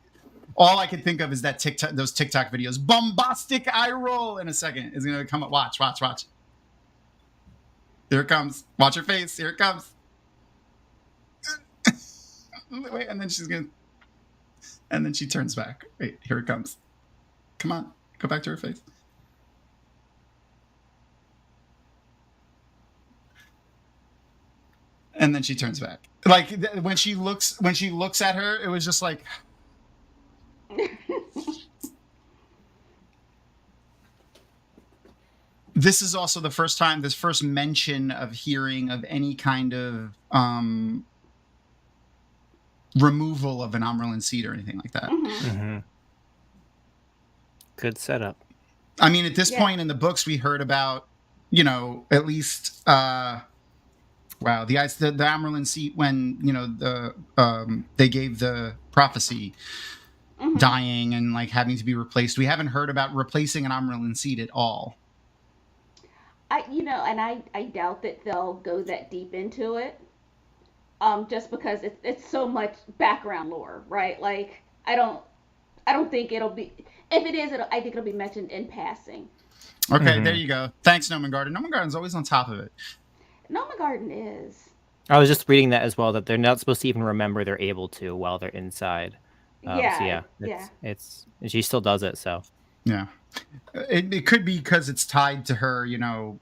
all I can think of is that those TikTok videos. Bombastic eye roll in a second is gonna come up. Watch. Here it comes. Watch her face. Here it comes. Wait, and then she's gonna. And then she turns back. Wait, here it comes. Come on, go back to her face. And then she turns back. Like when she looks at her, it was just like. This is also the first time, this first mention of hearing of any kind of removal of an Amyrlin seed or anything like that. Mm-hmm. Good setup. I mean, at this point in the books, we heard about, you know, at least, the Amyrlin seed when, you know, they gave the prophecy dying and like having to be replaced. We haven't heard about replacing an Amyrlin seed at all. I doubt that they'll go that deep into it. Just because it's so much background lore, right? Like I don't think it'll be. If it is, I think it'll be mentioned in passing. Okay, there you go. Thanks, Nomengarden. Nomengarden's always on top of it. Nomengarden is. I was just reading that as well, that they're not supposed to even remember they're able to while they're inside. She still does it. So yeah, it could be because it's tied to her, you know,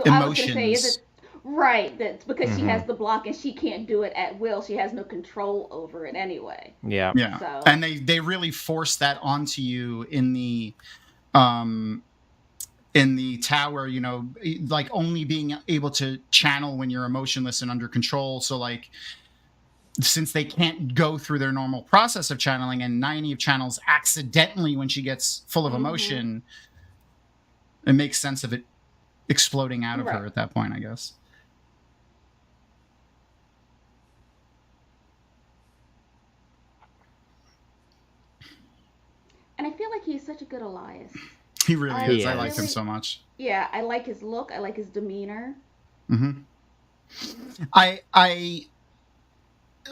emotions. Right, that's because she has the block and she can't do it at will. She has no control over it anyway. Yeah. So. And they really force that onto you in the tower, you know, like only being able to channel when you're emotionless and under control. So like, since they can't go through their normal process of channeling, and Nynaeve channels accidentally when she gets full of emotion, it makes sense of it exploding out of her at that point, I guess. And I feel like he's such a good Elias. He really is. I like him so much. Yeah, I like his look. I like his demeanor. Mm-hmm. I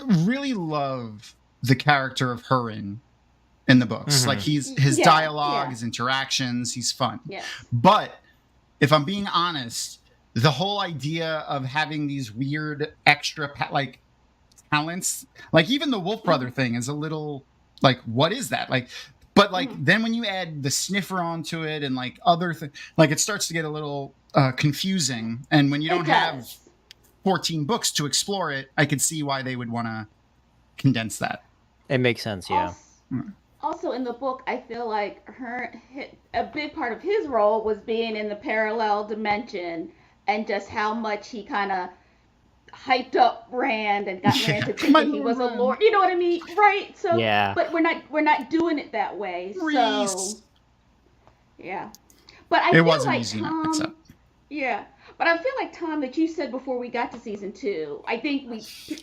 really love the character of Hurin in the books. Like his dialogue, his interactions, he's fun. Yes. But if I'm being honest, the whole idea of having these weird extra like talents, like even the Wolf Brother thing is a little like, what is that? Like, but like then when you add the sniffer onto it and like other things, like it starts to get a little confusing. And when you don't have 14 books to explore it, I could see why they would want to condense that. It makes sense, yeah. Also in the book, I feel like a big part of his role was being in the parallel dimension and just how much he kind of hyped up Rand and got Rand to thinking he was a lord. You know what I mean, right? So, yeah. But we're not doing it that way. So, yeah. But I feel like Tom. Yeah. But I feel like, Tom, that you said before we got to season 2, I think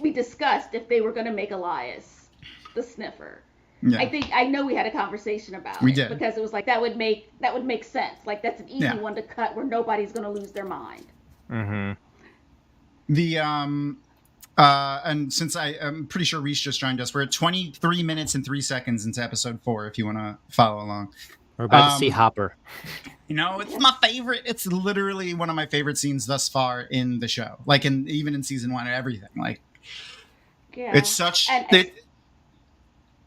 we discussed if they were going to make Elias the sniffer. Yeah. I know we had a conversation about we it. Did. Because it was like that would make sense. Like that's an easy one to cut where nobody's going to lose their mind. Mm-hmm. The and since I'm pretty sure Reese just joined us, we're at 23 minutes and 3 seconds into episode 4. If you want to follow along, we're about to see Hopper. You know, it's my favorite. It's literally one of my favorite scenes thus far in the show. Like even in season 1 and everything. Like, it's such.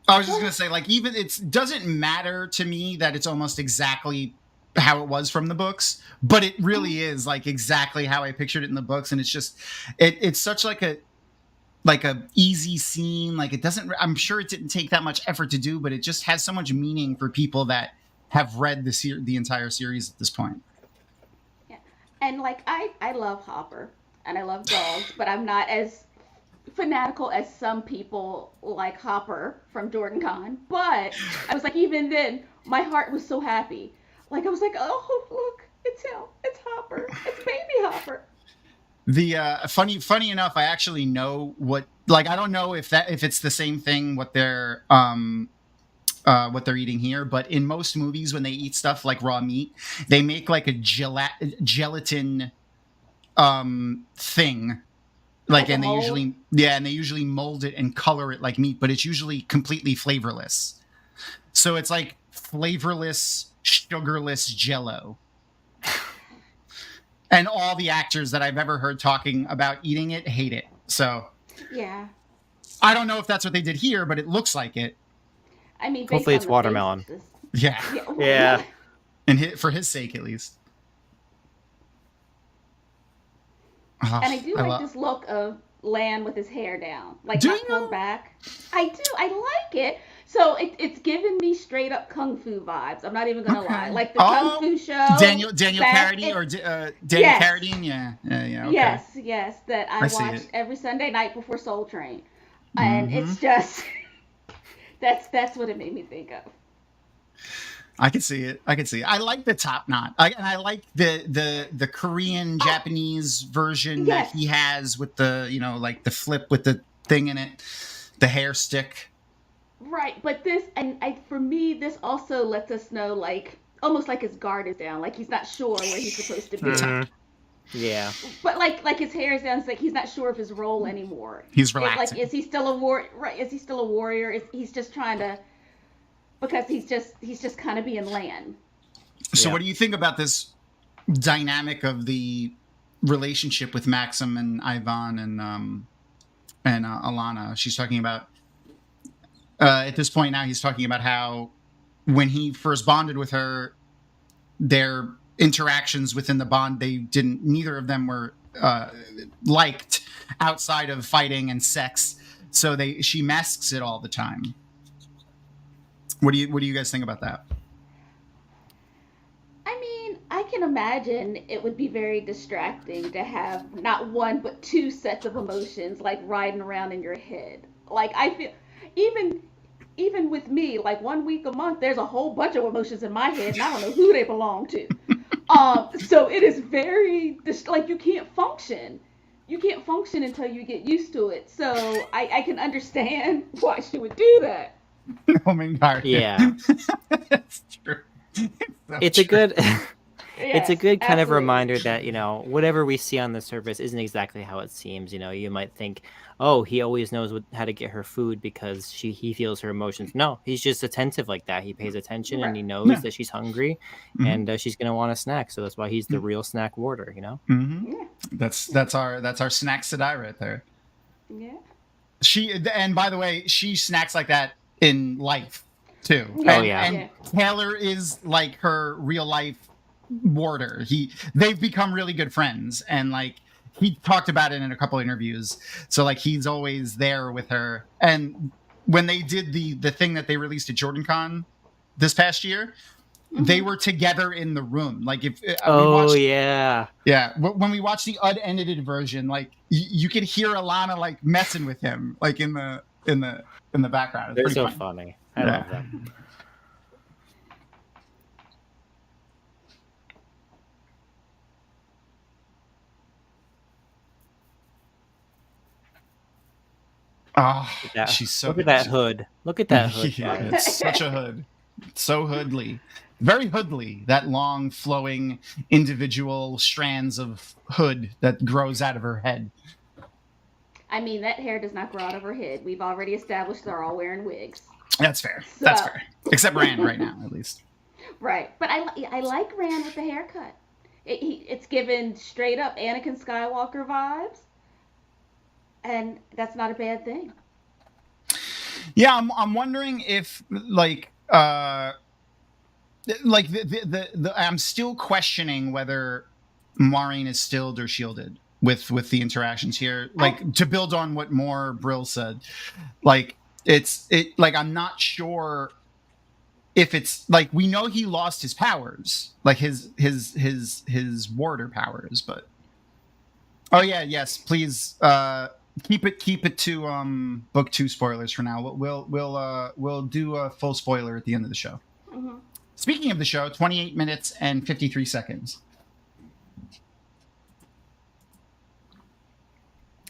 I was just gonna say, like, even it doesn't matter to me that it's almost exactly how it was from the books, but it really is like exactly how I pictured it in the books, and it's just it's such like a easy scene. Like it doesn't. I'm sure it didn't take that much effort to do, but it just has so much meaning for people that have read the entire series at this point. Yeah, and like I love Hopper and I love dogs, but I'm not as fanatical as some people like Hopper from Jordan Con. But I was like, even then, my heart was so happy. Like I was like, oh look, it's him, it's Hopper, it's baby Hopper. The funny enough, I actually know what. Like I don't know if it's the same thing what they're eating here, but in most movies when they eat stuff like raw meat, they make like a gelatin thing. Like and they usually mold it and color it like meat, but it's usually completely flavorless. So it's like flavorless, sugarless Jell-O. And all the actors that I've ever heard talking about eating it hate it. So yeah, I don't know if that's what they did here, but it looks like it. I mean, hopefully it's watermelon. Yeah. And for his sake, at least. Oh, and I do like this look of Lan with his hair down, like not pulled back. I do. I like it. So it's giving me straight up kung fu vibes. I'm not even gonna lie. Like the kung fu show. Daniel Carradine or Daniel Carradine. Yeah. Okay. Yes. That I watched every Sunday night before Soul Train, and it's just that's what it made me think of. I can see it. I like the top knot. And I like the Korean Japanese version that he has with the, like the flip with the thing in it, the hair stick. Right, but for me, this also lets us know, like, almost like his guard is down, like he's not sure where he's supposed to be. Mm-hmm. Yeah. But like his hair is down, it's like he's not sure of his role anymore. He's relaxing. Like, is he still a warrior? Right? Is he still a warrior? He's just trying to. Because he's just kind of being Lan. So what do you think about this dynamic of the relationship with Maxim and Ivan and Alana? She's talking about at this point now. He's talking about how when he first bonded with her, their interactions within the bond, neither of them were liked outside of fighting and sex. So she masks it all the time. What do you guys think about that? I mean, I can imagine it would be very distracting to have not one but two sets of emotions like riding around in your head. Like I feel even with me, like 1 week a month, there's a whole bunch of emotions in my head, and I don't know who they belong to. So it is very like you can't function. You can't function until you get used to it. So I can understand why she would do that. Oh my God. Yeah. That's true. It's a good It's a Yes, good kind of absolutely. reminder that, whatever we see on the surface isn't exactly how it seems. You might think, oh, he always knows how to get her food because he feels her emotions. No, he's just attentive like that. He pays attention and Right. he knows Yeah. that she's hungry Mhm. and she's going to want a snack. So that's why he's the real snack warder, Mm-hmm. Yeah. That's our snack Sedai right there. Yeah. And by the way, she snacks like that in life too. Yeah. Oh, yeah. And Taylor is like her real life warder. They've become really good friends, and like he talked about it in a couple interviews. So like he's always there with her. And when they did the thing that they released at JordanCon this past year, they were together in the room. Like if we watched, yeah. when we watched the unedited version, like you could hear Alana like messing with him, like in the background. It's They're so pretty funny. I love them. Oh, she's so Look at that hood. Look at that hood. Yeah, guys. it's such a hood. So hoodly. Very hoodly. That long, flowing, individual strands of hood that grows out of her head. I mean, that hair does not grow out of her head. We've already established they're all wearing wigs. That's fair. So- That's fair. Except Rand right now, at least. Right. But I like Rand with the haircut. It's given straight up Anakin Skywalker vibes. And that's not a bad thing. Yeah, I'm wondering if like I'm still questioning whether Maureen is stilled or shielded with the interactions here. Like to build on what more Brill said, like I'm not sure if it's like we know he lost his powers, like his warder powers, but yes, please keep it to book 2 spoilers for now. We'll do a full spoiler at the end of the show. Mm-hmm. Speaking of the show, 28 minutes and 53 seconds.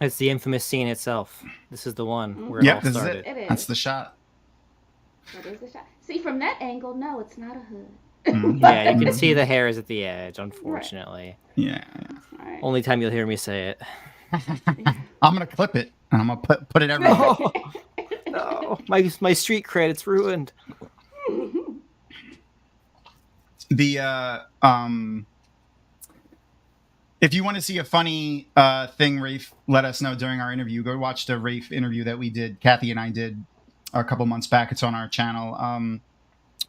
It's the infamous scene itself. This is the one where Yep, it all this is started. it. It is. That's the shot. That is the shot. See, from that angle, no, it's not a hood. Yeah, you can see the hairs at the edge, unfortunately. Yeah. All right. Only time you'll hear me say it. I'm gonna clip it and I'm gonna put it everywhere. No, my street credit's ruined. The if you want to see a funny thing Rafe let us know during our interview, go watch the Rafe interview that we did, Kathy and I did a couple months back. It's on our channel.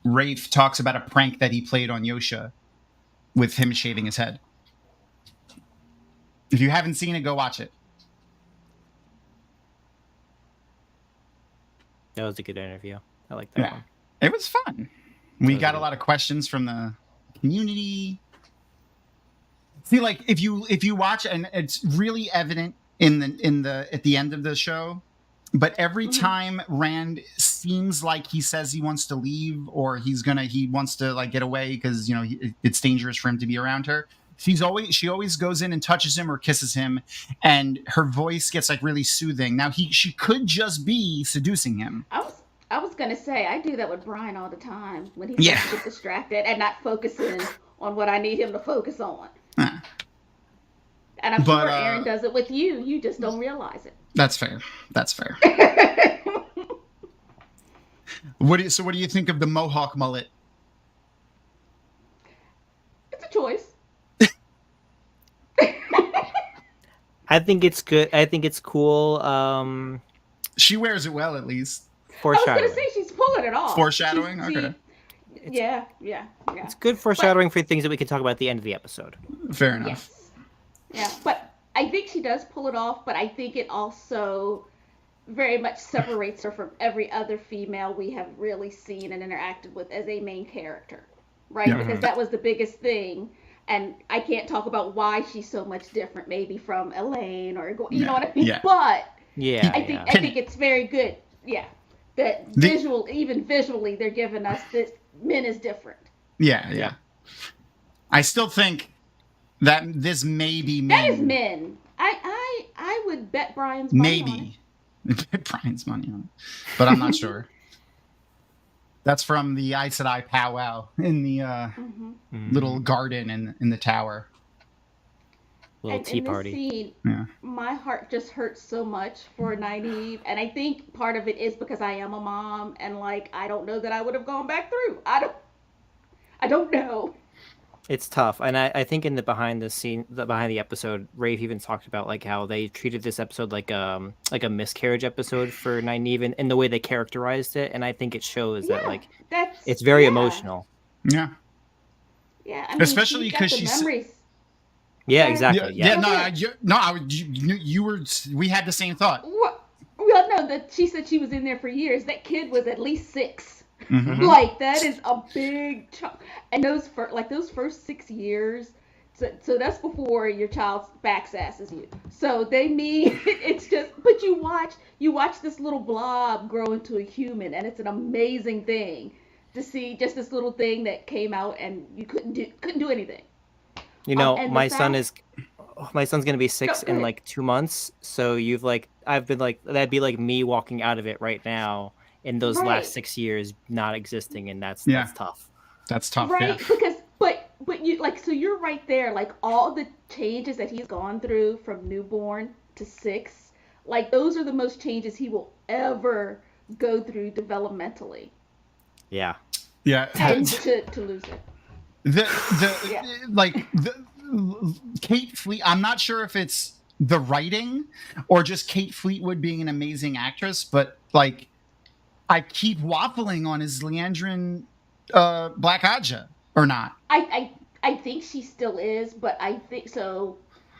Rafe talks about a prank that he played on Yosha with him shaving his head. If you haven't seen it, go watch it. That was a good interview. I like that one. It was fun. We got a lot of questions from the community. See, like if you watch, and it's really evident in the at the end of the show, but every time Rand seems like he says he wants to leave or he wants to like get away because it's dangerous for him to be around her. She always goes in and touches him or kisses him, and her voice gets like really soothing. Now she could just be seducing him. I was gonna say I do that with Brian all the time when he gets distracted and not focusing on what I need him to focus on. And I'm sure Aaron does it with you. You just don't realize it. That's fair. What do you think of the Mohawk mullet? It's a choice. I think it's good. I think it's cool. She wears it well, at least. Foreshadowing. I was gonna say she's pulling it off. Foreshadowing? Okay. Yeah. It's good foreshadowing for things that we can talk about at the end of the episode. Fair enough. Yes. Yeah, but I think she does pull it off, but I think it also very much separates her from every other female we have really seen and interacted with as a main character, right? Yeah. Because that was the biggest thing, and I can't talk about why she's so much different, maybe from Elaine or you know what I mean. Yeah. But Yeah, I think it's very good. Yeah, that even visually, they're giving us this Min is different. Yeah. I still think that this may be Min. That is Min. I would bet Brian's money on it. Maybe. Bet Brian's money on it. But I'm not sure. That's from the Aes Sedai powwow in the little garden in the tower. Little tea party. Scene, my heart just hurts so much for Nynaeve, and I think part of it is because I am a mom, and like I don't know that I would have gone back through. I don't know. It's tough, and I think in the behind the episode, Rafe even talked about like how they treated this episode like a miscarriage episode for Nynaeve, and the way they characterized it, and I think it shows that like it's very emotional. Yeah. Yeah, I mean, especially because she's memories. Yeah, exactly. You were. We had the same thought. Well, no, that she said she was in there for years. That kid was at least 6. Mm-hmm. Like that is a big chunk, and those first 6 years. So that's before your child backsasses you. So they mean it's just. But you watch this little blob grow into a human, and it's an amazing thing to see. Just this little thing that came out, and you couldn't do anything. You know, my son's gonna be 6 in like 2 months. So I've been like that'd be like me walking out of it right now. In those last 6 years not existing, and that's tough. That's tough, right? Because but you like so you're right there, like all the changes that he's gone through from newborn to 6, like those are the most changes he will ever go through developmentally. Yeah. And to lose it. Kate Fleet. I'm not sure if it's the writing or just Kate Fleetwood being an amazing actress, but like. I keep waffling on is Leandrin Black Aja or not? I think she still is, but I think so.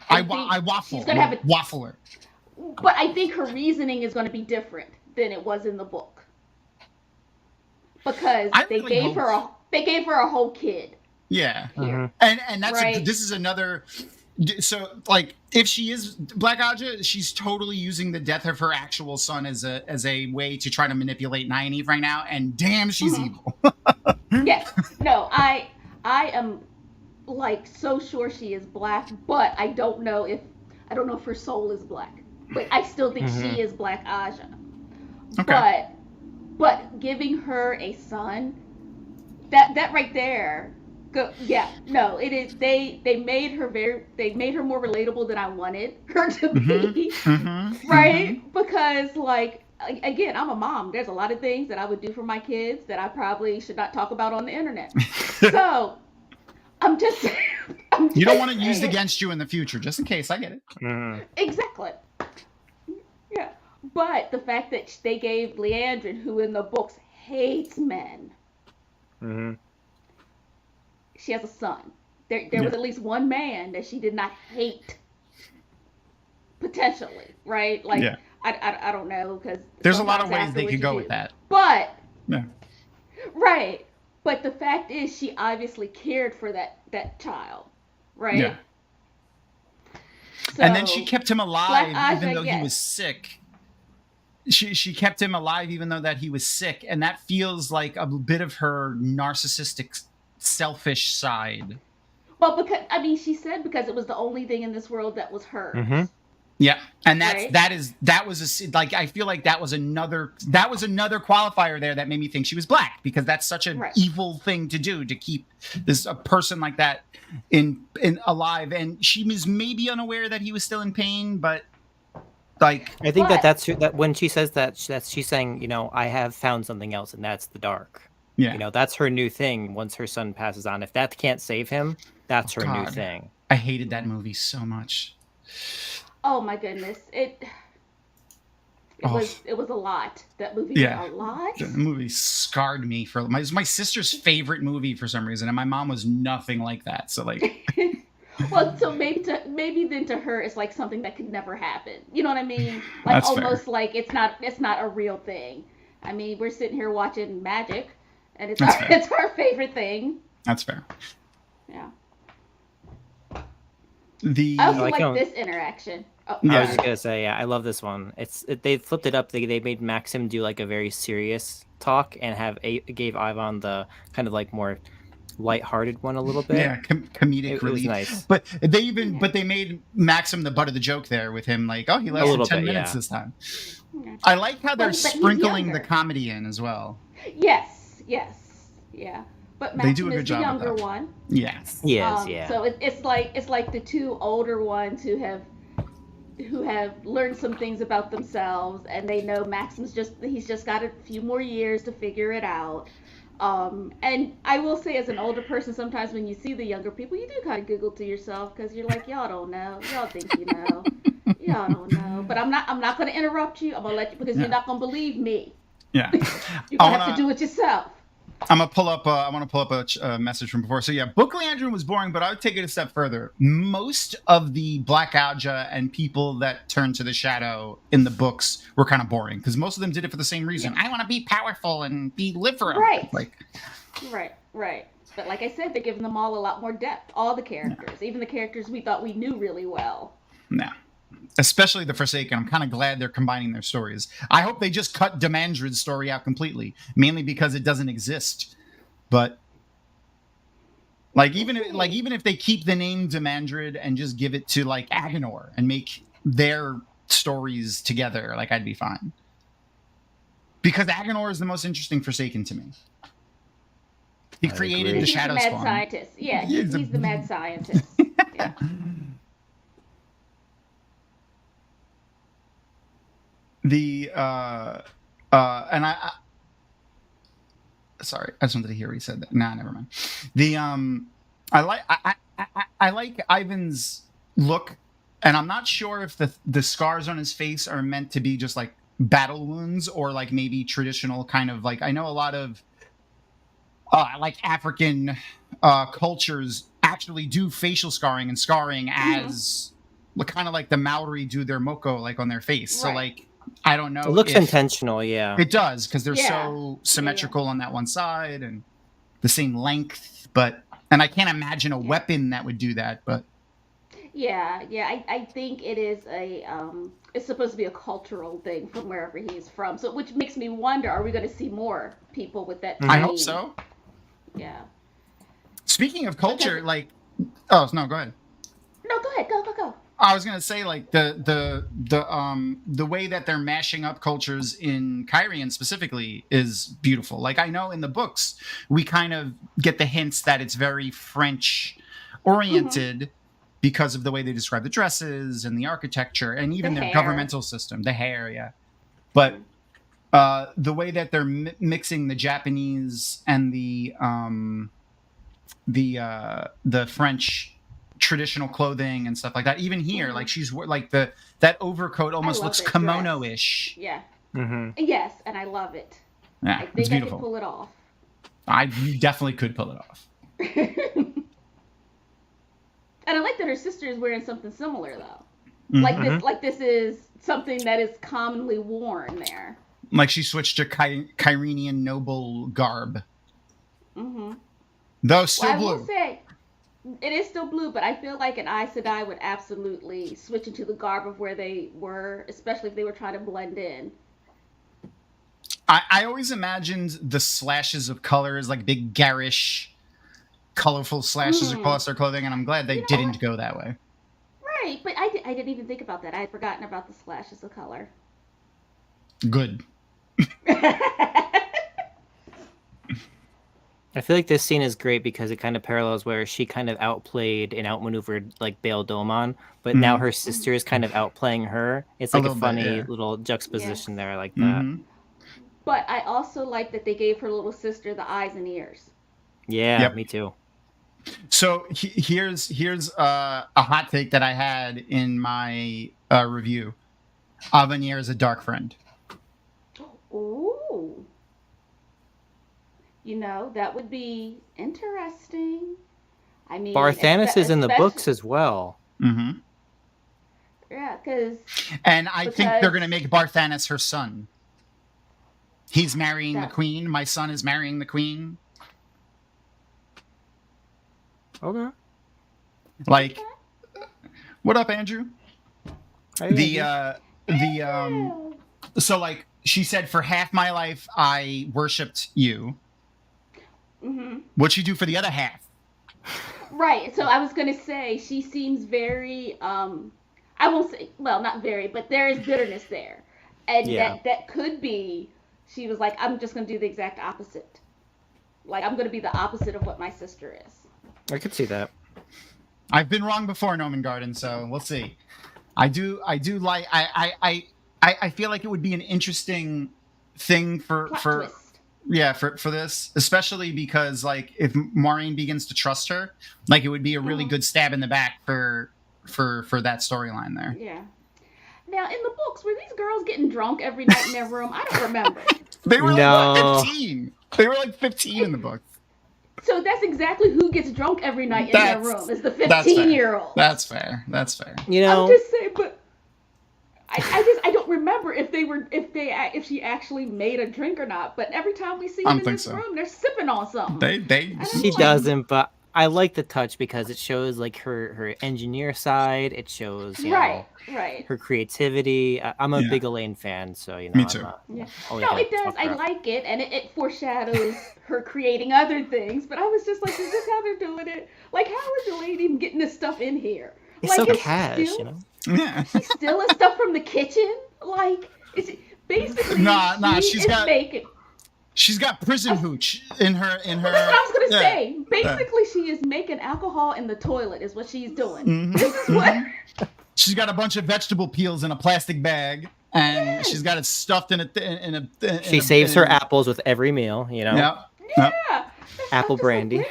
I waffle. She's gonna have a waffler. But I think her reasoning is going to be different than it was in the book because they gave her a whole kid. Yeah, here. And that's this is another. So, like, if she is Black Aja, she's totally using the death of her actual son as a way to try to manipulate Nynaeve right now, and damn, she's evil. Yes. No, I am like so sure she is black, but I don't know if her soul is black. But I still think she is Black Aja. Okay. But giving her a son, that right there. It is. They made her more relatable than I wanted her to be, right? Because like again, I'm a mom. There's a lot of things that I would do for my kids that I probably should not talk about on the internet. So I'm just. You don't want it used against you in the future, just in case. I get it. Exactly. Yeah, but the fact that they gave Leandrin, who in the books hates men. She has a son. There was at least one man that she did not hate. Potentially, right? Like, I don't know, because... There's a lot of ways they could go with that. But... Yeah. Right. But the fact is, she obviously cared for that child, right? Yeah. So, and then she kept him alive even though he was sick. She kept him alive even though that he was sick, and that feels like a bit of her narcissistic... selfish side. Well, because she said because it was the only thing in this world that was hers. Yeah, and that was I feel like that was another qualifier there that made me think she was black, because that's such an evil thing to do, to keep a person like that in alive, and she was maybe unaware that he was still in pain, but like I think that's when she says that she's saying, you know, I have found something else, and that's the dark. Yeah. You know, that's her new thing once her son passes on. If that can't save him, that's her new thing. I hated that movie so much. Oh my goodness. It was a lot. That movie was a lot. The movie scarred me for my sister's favorite movie for some reason, and my mom was nothing like that. So like well, so maybe then to her it's like something that could never happen. You know what I mean? Like that's almost fair. Like it's not a real thing. I mean, we're sitting here watching magic. And it's our favorite thing. That's fair. Yeah. I also like this interaction. I was just gonna say, I love this one. They flipped it up. They made Maxim do like a very serious talk and gave Ivan the kind of like more lighthearted one a little bit. Yeah, comedic relief. It was nice. But they made Maxim the butt of the joke there with him, like, oh, he lasted 10 minutes this time. I like how they're sprinkling the comedy in as well. Yes. Yes. Yeah. But They do a Maxim good is the job of younger that. one. Yes. Yes, yeah. So it's like the two older ones who have learned some things about themselves, and they know he's just got a few more years to figure it out. And I will say, as an older person, sometimes when you see the younger people, you do kind of giggle to yourself because you're like, y'all don't know, y'all think you know, y'all don't know. But I'm not going to interrupt you. I'm gonna let you because you're not going to believe me. Yeah. You're gonna have to do it yourself. I'm gonna pull up. I want to pull up a message from before. So yeah, Book Leandrin was boring, but I would take it a step further. Most of the Black Aja and people that turned to the shadow in the books were kind of boring because most of them did it for the same reason. Yeah. I want to be powerful and live forever. Right. Right. But like I said, they're giving them all a lot more depth. All the characters, even the characters we thought we knew really well. Yeah. Especially the Forsaken. I'm kind of glad they're combining their stories. I hope they just cut Demandred's story out completely, mainly because it doesn't exist. But even if they keep the name Demandred and just give it to like Agenor and make their stories together, like I'd be fine. Because Agenor is the most interesting Forsaken to me. He created the Shadow Spawn. He's the mad scientist. Yeah, he's the mad scientist. Yeah. And sorry, I just wanted to hear what he said. Nah, never mind. I like Ivan's look, and I'm not sure if the scars on his face are meant to be just like battle wounds or like maybe traditional kind of like, I know a lot of like African cultures actually do facial scarring and scarring as kind of like the Maori do their moko like on their face. Right. So like, I don't know. It looks intentional, yeah. It does, because they're so symmetrical on that one side and the same length. And I can't imagine a weapon that would do that. But I think it is it's supposed to be a cultural thing from wherever he's from. So which makes me wonder: are we going to see more people with that? I hope so. Yeah. Speaking of culture, go ahead. No, go ahead. Go. I was gonna say like the way that they're mashing up cultures in Kyrian specifically is beautiful. Like I know in the books we kind of get the hints that it's very French oriented because of the way they describe the dresses and the architecture and even their governmental system, the hair, yeah. But the way that they're mixing the Japanese and the French traditional clothing and stuff like that. Even here, like she's like that overcoat almost looks kimono-ish. Yeah. Yes, and I love it. Yeah, I think I can pull it off. You definitely could pull it off. And I like that her sister is wearing something similar though. Like this is something that is commonly worn there. Like she switched to Kyrenian noble garb. Though still blue. I will say, it is still blue, but I feel like an Aes Sedai would absolutely switch into the garb of where they were, especially if they were trying to blend in. I always imagined the slashes of color as like big garish, colorful slashes across their clothing, and I'm glad they didn't go that way. Right, but I didn't even think about that. I had forgotten about the slashes of color. Good. I feel like this scene is great because it kind of parallels where she kind of outplayed and outmaneuvered like Bail Domon, but now her sister is kind of outplaying her. It's like a funny little juxtaposition there. I like that. But I also like that they gave her little sister the eyes and ears. Yeah, me too. So here's a hot take that I had in my review. Avenir is a dark friend. Ooh. That would be interesting. I mean, Barthanes is in the books as well. Yeah, because... And I think they're going to make Barthanes her son. He's marrying the queen. My son is marrying the queen. Okay. Like, what up, Andrew? Hey, So like she said, for half my life I worshipped you. What'd you do for the other half? Right. So I was gonna say she seems very I won't say, well, not very, but there is bitterness there, and that could be she was like, I'm just gonna do the exact opposite. Like, I'm gonna be the opposite of what my sister is. I could see that. I've been wrong before, Noman Garden, so we'll see. I like. I feel like it would be an interesting thing for this, especially because like if Maureen begins to trust her, like it would be a really good stab in the back for that storyline there. Yeah. Now in the books, were these girls getting drunk every night in their room? I don't remember. They were like 15. They were like 15 in the book. So that's exactly who gets drunk every night in their room is the 15-year-old. That's fair. You know, I'm just saying, but I don't remember if she actually made a drink or not. But every time we see them in this room, they're sipping on something. She doesn't, but I like the touch because it shows like her engineer side. It shows right. her creativity. I'm a big Elaine fan, so you know. Me too. No, it does. I like it, and it foreshadows her creating other things. But I was just like, is this how they're doing it? Like, how is Elaine even getting this stuff in here? It's like, so cash, you know. Yeah. She's stealing stuff from the kitchen. Like, is it basically? She's got prison hooch in her. That's what I was gonna say. Basically, she is making alcohol in the toilet. Is what she's doing. Mm-hmm. This is what. She's got a bunch of vegetable peels in a plastic bag, and she's got it stuffed in a. She saves her apples with every meal, you know. Yeah. Apple brandy.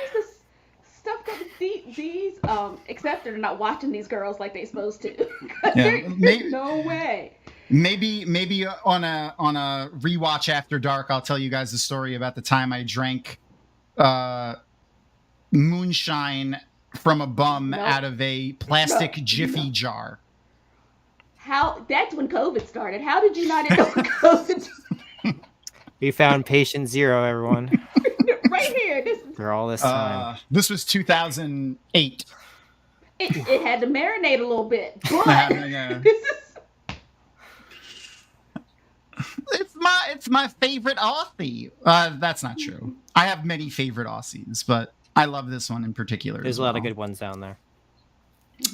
Stuff that these except they're not watching these girls like they're supposed to. No way. Maybe on a rewatch after dark, I'll tell you guys the story about the time I drank moonshine from a bum out of a plastic Jiffy jar. That's when COVID started. How did you not end up with COVID? We found patient zero, everyone. Right here. For all this time. This was 2008. It had to marinate a little bit, but this is. It's my favorite Aussie. That's not true. I have many favorite Aussies, but I love this one in particular. There's a lot of good ones down there.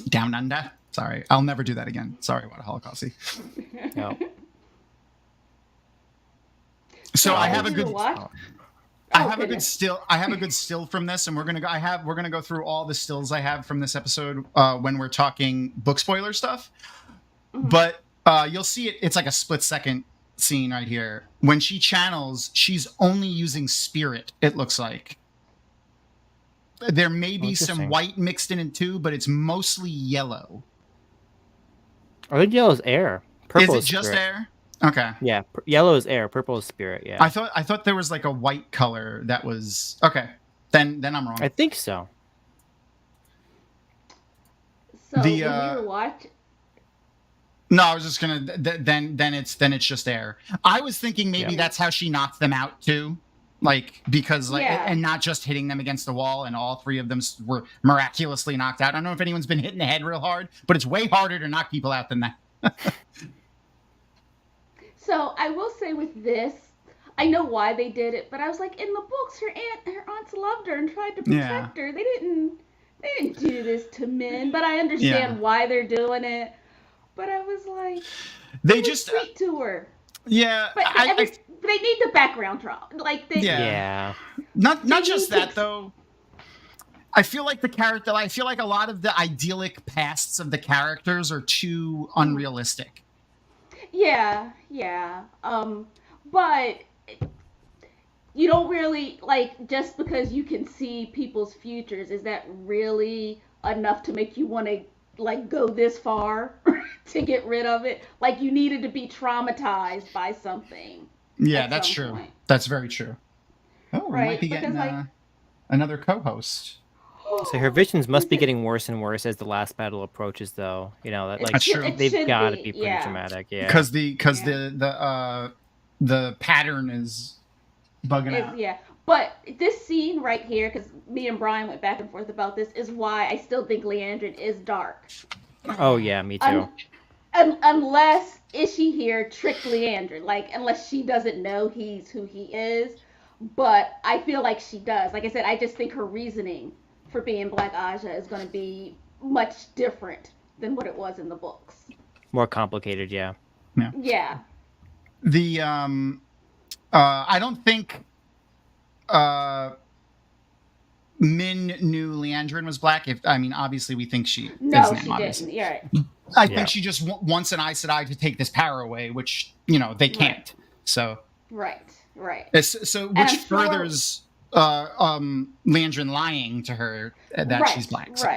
Down under. Sorry, I'll never do that again. Sorry, what a Holocaustie. No. So I have a good. I have a good still from this, and we're gonna go through all the stills I have from this episode when we're talking book spoiler stuff. Mm-hmm. But you'll see it's like a split second scene right here. When she channels, she's only using spirit, it looks like. There may be some white mixed in it too, but it's mostly yellow. I think yellow is air. Purple is it just air? Okay. Yeah, yellow is air, purple is spirit, yeah. I thought there was like a white color that was okay. Then I'm wrong. I think so. So when you were watching. No, I was just gonna. Then it's just air. I was thinking maybe that's how she knocked them out too, like because and not just hitting them against the wall, and all three of them were miraculously knocked out. I don't know if anyone's been hitting the head real hard, but it's way harder to knock people out than that. So I will say with this, I know why they did it, but I was like, in the books, her aunts loved her and tried to protect her. They didn't do this to men, but I understand why they're doing it. But I was like, they just sweet to her. Yeah, but they need the background drama. Like not just that though. I feel like a lot of the idyllic pasts of the characters are too unrealistic. Yeah. But you don't really just because you can see people's futures, is that really enough to make you want to go this far to get rid of it? Like you needed to be traumatized by something. Yeah, that's true. Point. That's very true. Oh, we might be getting another co-host. So her visions must be getting worse and worse as the last battle approaches, though. You know, that's true. They've got to be pretty dramatic, because the pattern is bugging out. Yeah, but this scene right here, because me and Brian went back and forth about this, is why I still think Leandrin is dark. Oh yeah, me too. Unless Ishi here tricked Leandrin, unless she doesn't know he's who he is, but I feel like she does. Like I said, I just think her reasoning for being Black Aja is going to be much different than what it was in the books. More complicated, Yeah. The I don't think Min knew Leandrin was black. Obviously we think she is No, now, she obviously. didn't. You're right. I think she just wants an Aes Sedai to take this power away, which, they can't. Right. So. Right. So which furthers Leandrin lying to her that she's black. So.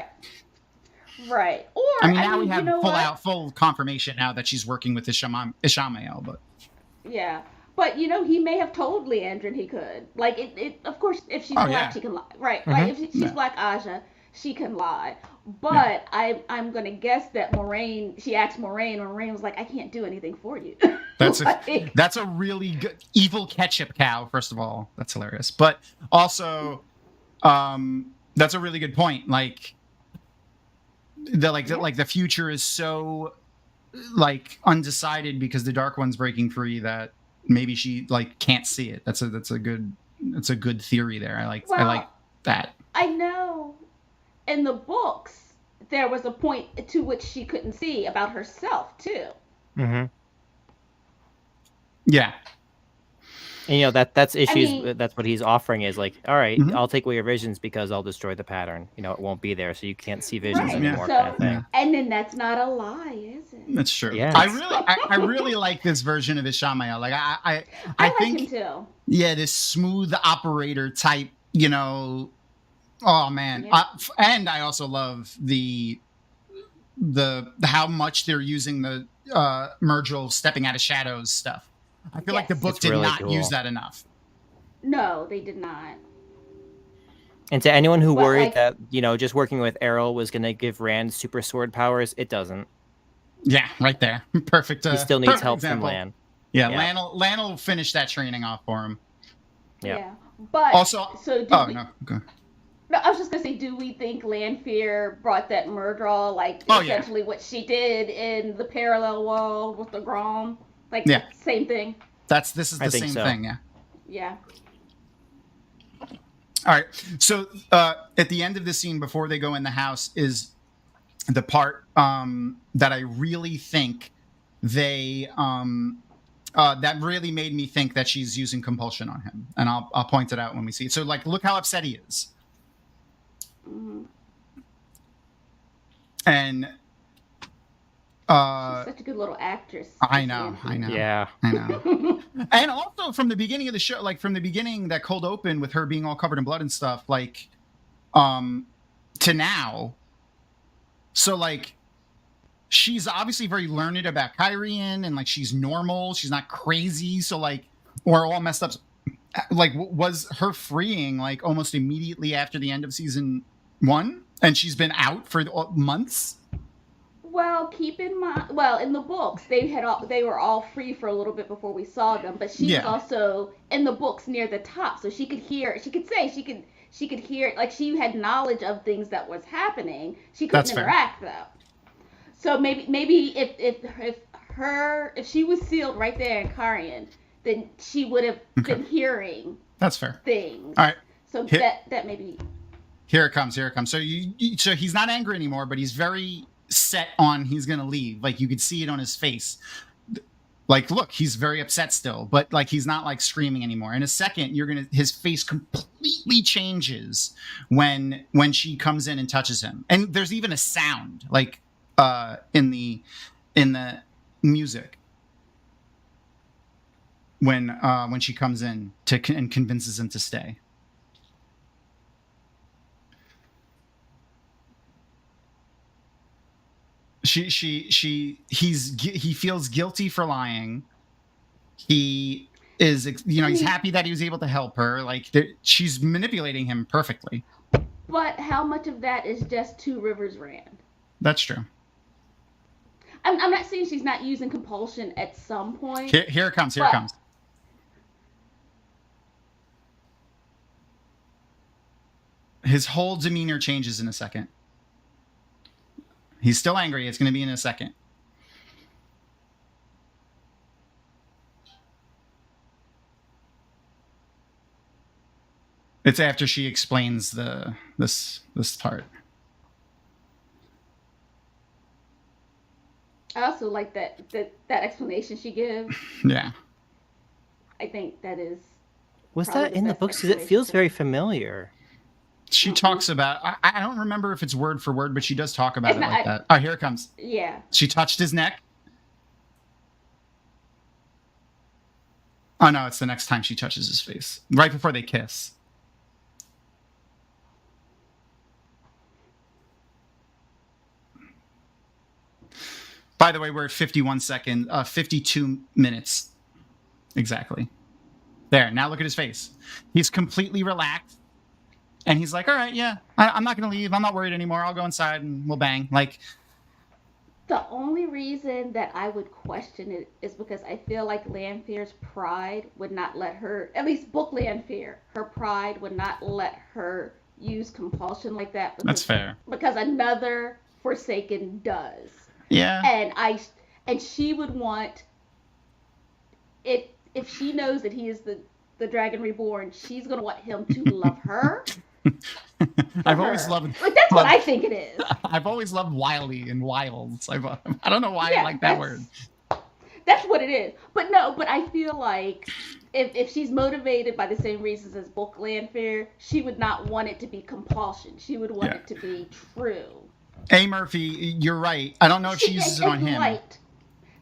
Right. Or now we have full confirmation now that she's working with Ishamael, but. Yeah. But he may have told Leandrin he could. Like it of course, if she's black, she can lie. Right. Mm-hmm. Like if she's black Aja, she can lie. But I'm gonna guess that Moraine. She asked Moraine, and Moraine was like, "I can't do anything for you." That's a really good evil ketchup cow. First of all, that's hilarious. But also, that's a really good point. Like the future is so undecided because the Dark One's breaking free that maybe she can't see it. That's a good theory there. I like that. I know. In the books, there was a point to which she couldn't see about herself too. Mm-hmm. Yeah. And that's issues. That's what he's offering is all right, I'll take away your visions because I'll destroy the pattern. It won't be there, so you can't see visions anymore. So, kind of thing. And then that's not a lie, is it? That's true. Yeah. I really like this version of Ishamael. I think like him too. Yeah, this smooth operator type. Oh man, Yeah. And I also love the how much they're using the Myrgil stepping out of shadows stuff. I feel like the book did not use that enough. No, they did not. And to anyone who worried that just working with Errol was going to give Rand super sword powers, it doesn't. Yeah, right there, perfect. He still needs help example. from Lan. Yeah, Lan will finish that training off for him. Yeah. But also, no. Okay. No, I was just gonna say, do we think Lanfear brought that Myrgil, essentially what she did in the parallel wall with the Grom? Same thing. This is the same thing, yeah. Yeah. All right. So at the end of the scene, before they go in the house, is the part that I really think they that really made me think that she's using compulsion on him, and I'll point it out when we see it. So look how upset he is. Mm-hmm. And she's such a good little actress. I know. Yeah. I know. And also from the beginning of the show, from the beginning, that cold open with her being all covered in blood and stuff, to now. So she's obviously very learned about Kyrian, and she's normal. She's not crazy. So or all messed up. Was her freeing almost immediately after the end of season 1, and she's been out for months. Well, keep in mind. Well, in the books, they were all free for a little bit before we saw them, but she was also in the books near the top, so she could hear. She could say she could hear. She had knowledge of things that was happening. She couldn't interact though. So maybe if she was sealed right there in Karian, then she would have been hearing. That's fair. Things. All right. So that maybe. Here it comes. So so he's not angry anymore, but he's very set on he's gonna leave. You could see it on his face. Look, he's very upset still, but he's not screaming anymore. In a second, his face completely changes when she comes in and touches him, and there's even a sound in the music when she comes in and convinces him to stay. He feels guilty for lying. He is, he's happy that he was able to help her. She's manipulating him perfectly. But how much of that is just Two Rivers Rand? That's true. I'm not saying she's not using compulsion at some point. Here it comes. Here it comes. His whole demeanor changes in a second. He's still angry. It's going to be in a second. It's after she explains this part. I also like that explanation she gives. Yeah. I think that is. Was that in the books? Because it feels very familiar. She talks about, I don't remember if it's word for word, but she does talk about like that. Oh, here it comes. Yeah. She touched his neck. Oh, no, it's the next time she touches his face. Right before they kiss. By the way, we're at 52 minutes. Exactly. There, now look at his face. He's completely relaxed. And he's like, all right, yeah, I'm not going to leave. I'm not worried anymore. I'll go inside and we'll bang. Like, the only reason that I would question it is because I feel like Lanfear's pride would not let her, at least book Lanfear, her pride would not let her use compulsion like that. That's fair. Because another Forsaken does. Yeah. And she would want it, if she knows that he is the Dragon Reborn, she's going to want him to love her. I've always loved. Like, that's what I think it is. I've always loved Wily and Wilds. I don't know why I like that word. That's what it is. But I feel like if she's motivated by the same reasons as Book Lanfear, she would not want it to be compulsion. She would want it to be true. A. Murphy, you're right. I don't know if she uses it on him. Light.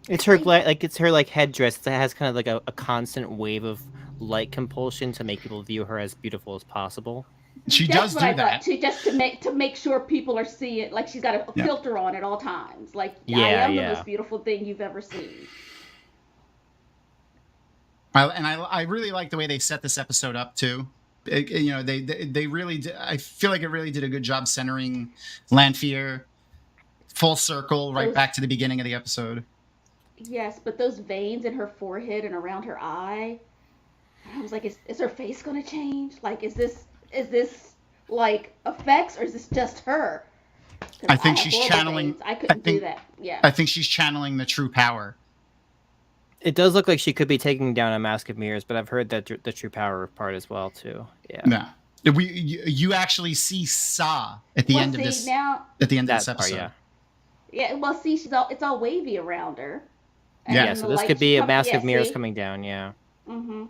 It's her headdress that has kind of like a constant wave of light compulsion to make people view her as beautiful as possible. She does do that. To make sure people are seeing, like, she's got a filter on at all times. Like, I am the most beautiful thing you've ever seen. I really like the way they set this episode up too. They really did, I feel like it really did a good job centering Lanfear full circle right back to the beginning of the episode. Yes, but those veins in her forehead and around her eye, I was like, is her face going to change? Like, is this like effects, or is this just her? I think she's channeling. Veins. I couldn't do that. Yeah. I think she's channeling the true power. It does look like she could be taking down a Mask of Mirrors, but I've heard that the true power part as well too. Yeah. No. You actually see Sa at the end of this. At the end of this episode. Part, yeah. Well, see, it's all wavy around her. Yeah. So this could be a Mask of Mirrors coming down. Yeah. Mhm.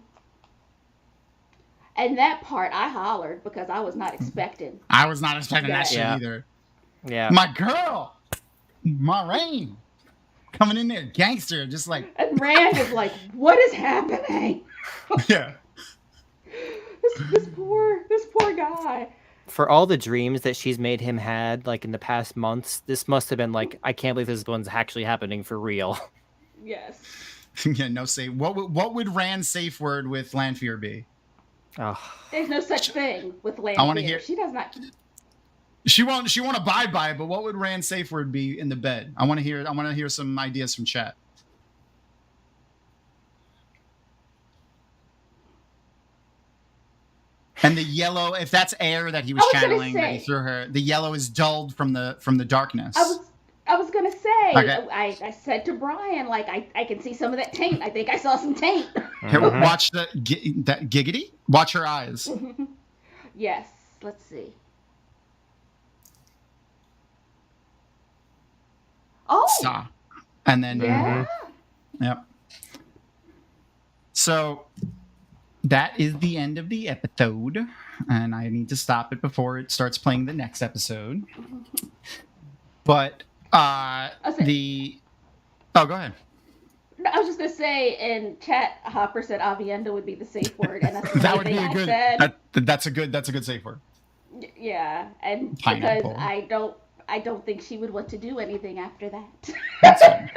And that part, I hollered because I was not expecting. I was not expecting that shit either. Yeah. My girl, Moraine, coming in there, gangster, just like. And Rand is like, "What is happening?" Yeah. This poor guy. For all the dreams that she's made him had, like in the past months, this must have been like, I can't believe this one's actually happening for real. Yes. Yeah. No safe. What would Rand's safe word with Lanfear be? Oh. There's no such thing with Lanfear. I want to hear. She does not. She won't abide by it. But what would Rand's safe word be in the bed? I want to hear some ideas from chat. And the yellow, if that's air that he was channeling that he threw her, the yellow is dulled from the darkness. I was gonna say, okay. I said to Brian, like, I can see some of that taint. I think I saw some taint. Here, watch that giggity. Watch her eyes. Yes. Let's see. Oh. Saw. And then. Yeah. Yep. So that is the end of the episode, and I need to stop it before it starts playing the next episode. But go ahead. No, I was just gonna say, in chat, Hopper said Avienda would be the safe word, and that's the that would be a good. Said. That's a good safe word. Yeah, and Pineapple. Because I don't think she would want to do anything after that. That's fine.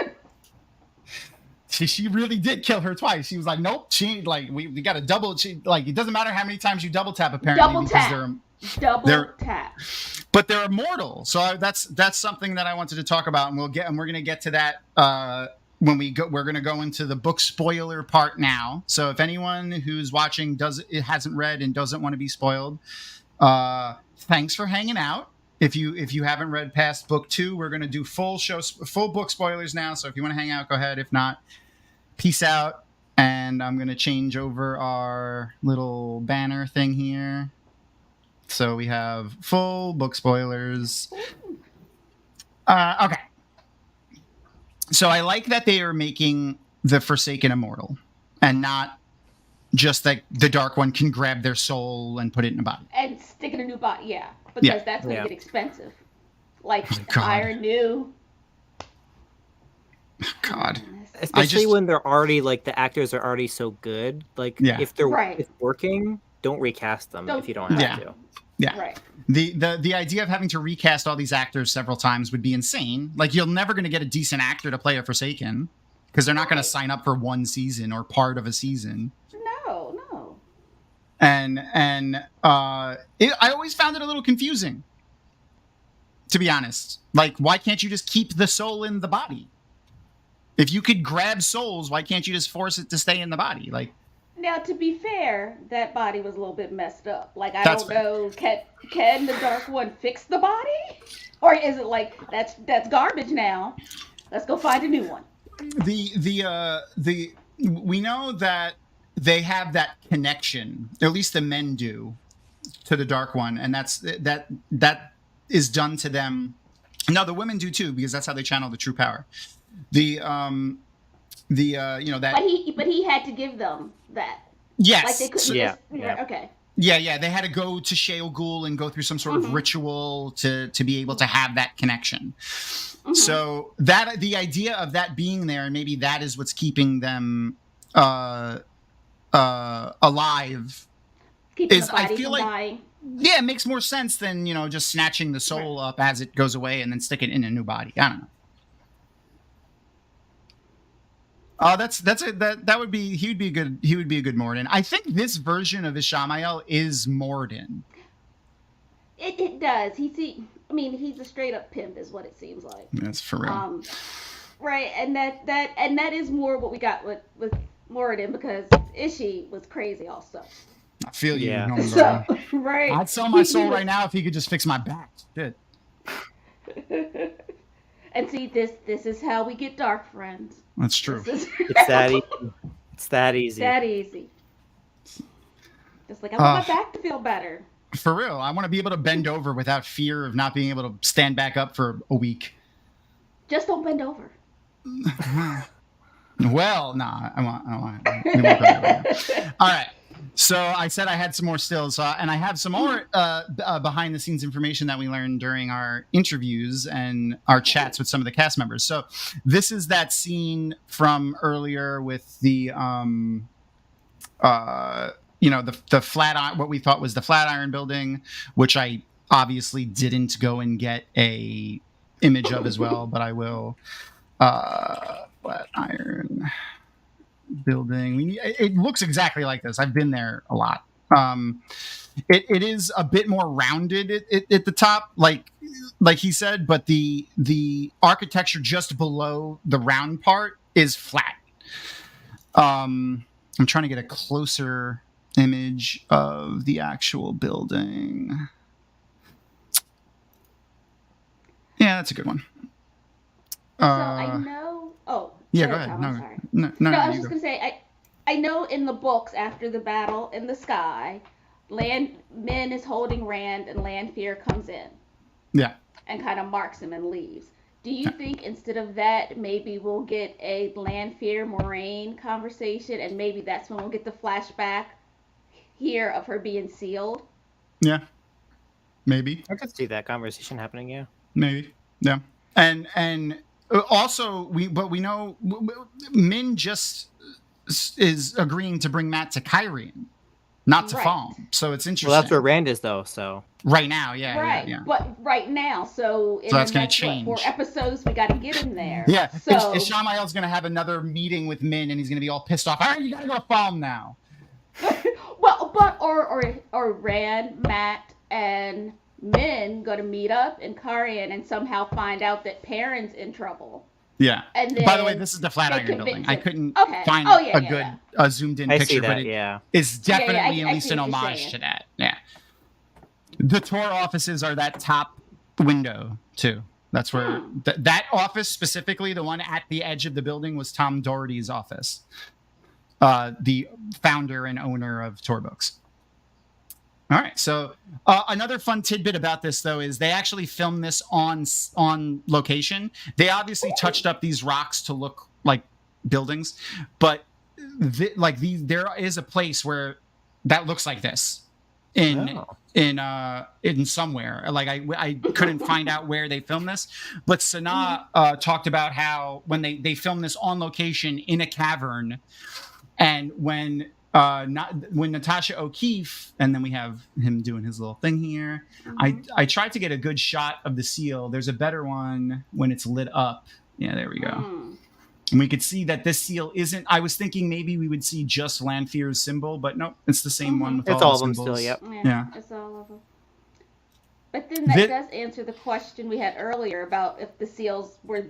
She really did kill her twice. She was like, nope. She like we got to double. She like it doesn't matter how many times you double tap. Apparently, double tap. But they're immortal. So that's something that I wanted to talk about, and we're gonna get to that when we go. We're gonna go into the book spoiler part now. So if anyone who's watching hasn't read and doesn't want to be spoiled, thanks for hanging out. If you haven't read past book 2, we're gonna do full book spoilers now. So if you want to hang out, go ahead. If not, peace out. And I'm gonna change over our little banner thing here. So we have full book spoilers. Okay. So I like that they are making the Forsaken immortal and not just like the Dark One can grab their soul and put it in a body and stick in a new body. Yeah, because that's going to get expensive. Like hire new. God. Especially when they're already like the actors are already so good. Like if it's working, don't recast them if you don't have to. Yeah. Right. The idea of having to recast all these actors several times would be insane. Like you're never going to get a decent actor to play a Forsaken because they're not going to sign up for one season or part of a season. No. And I always found it a little confusing, to be honest. Like, why can't you just keep the soul in the body? If you could grab souls, why can't you just force it to stay in the body? Like, now, to be fair, that body was a little bit messed up. Like, I don't know, can the Dark One fix the body? Or is it like, that's garbage now? Let's go find a new one. We know that they have that connection, at least the men do, to the Dark One, and that is done to them. No, the women do too, because that's how they channel the true power. That. But he had to give them that. Yes. Like they couldn't okay. Yeah. They had to go to Shale Ghul and go through some sort of ritual to be able to have that connection. Mm-hmm. So that the idea of that being there, and maybe that is what's keeping them alive. I feel like dying. Yeah, it makes more sense than just snatching the soul up as it goes away and then stick it in a new body. I don't know. That would be he would be a good Moradin. I think this version of Ishamael is Moradin. It does. He's a straight up pimp is what it seems like. That's for real. Right, and that is more what we got with Moradin because Ishi was crazy also. I feel you. Yeah. So, right. I'd sell my soul right now if he could just fix my back. Good. And see, this is how we get dark, friends. That's true. It's that easy. It's that easy. That easy. Just like I want my back to feel better. For real, I want to be able to bend over without fear of not being able to stand back up for a week. Just don't bend over. Well, nah, I want. We won't go there right now. All right. So I said I had some more stills, and I have some more behind-the-scenes information that we learned during our interviews and our chats with some of the cast members. So this is that scene from earlier with the flat, what we thought was the Flatiron building, which I obviously didn't go and get a image of as well, but I will. Flatiron building. It looks exactly like this. I've been there a lot. It is a bit more rounded at the top, like he said, but the architecture just below the round part is flat. I'm trying to get a closer image of the actual building. Yeah, that's a good one. So I know. Oh. Yeah, go ahead. No, I was just going to say, I know in the books after the battle in the sky, Min is holding Rand and Lanfear comes in. Yeah. And kind of marks him and leaves. Do you think instead of that, maybe we'll get a Lanfear Moraine conversation and maybe that's when we'll get the flashback here of her being sealed? Yeah. Maybe. I could see that conversation happening, yeah. Maybe. Yeah. And also, we know Min just is agreeing to bring Matt to Kyrian, not to Falm. So it's interesting. Well, that's where Rand is, though. So right now, yeah, right. Yeah. But right now, so in that's the next next 4 episodes, we got to get him there. Yeah. So Ishamael's going to have another meeting with Min, and he's going to be all pissed off. All right, you got to go to Falm now. Well, but or Rand, Matt, and Min go to meet up in Kyrian and somehow find out that Perrin's in trouble. Yeah. And then by the way, this is the Flatiron building. I couldn't find a good zoomed in picture, but it's definitely at least an homage to that. Yeah. The tour offices are that top window too. That's where that office specifically, the one at the edge of the building, was Tom Doherty's office, the founder and owner of Tour Books. All right. So another fun tidbit about this, though, is they actually filmed this on location. They obviously touched up these rocks to look like buildings, but there is a place where that looks like this in somewhere. Like I couldn't find out where they filmed this, but Sanaa talked about how when they filmed this on location in a cavern, and when Natasha O'Keefe, and then we have him doing his little thing here. I tried to get a good shot of the seal. There's a better one when it's lit up. Yeah, there we go. And we could see that this seal isn't. I was thinking maybe we would see just Lanfear's symbol, but nope, it's the same one with it's all of the them symbols. still. Yep. Yeah, it's all of them. But then that does answer the question we had earlier about if the seals was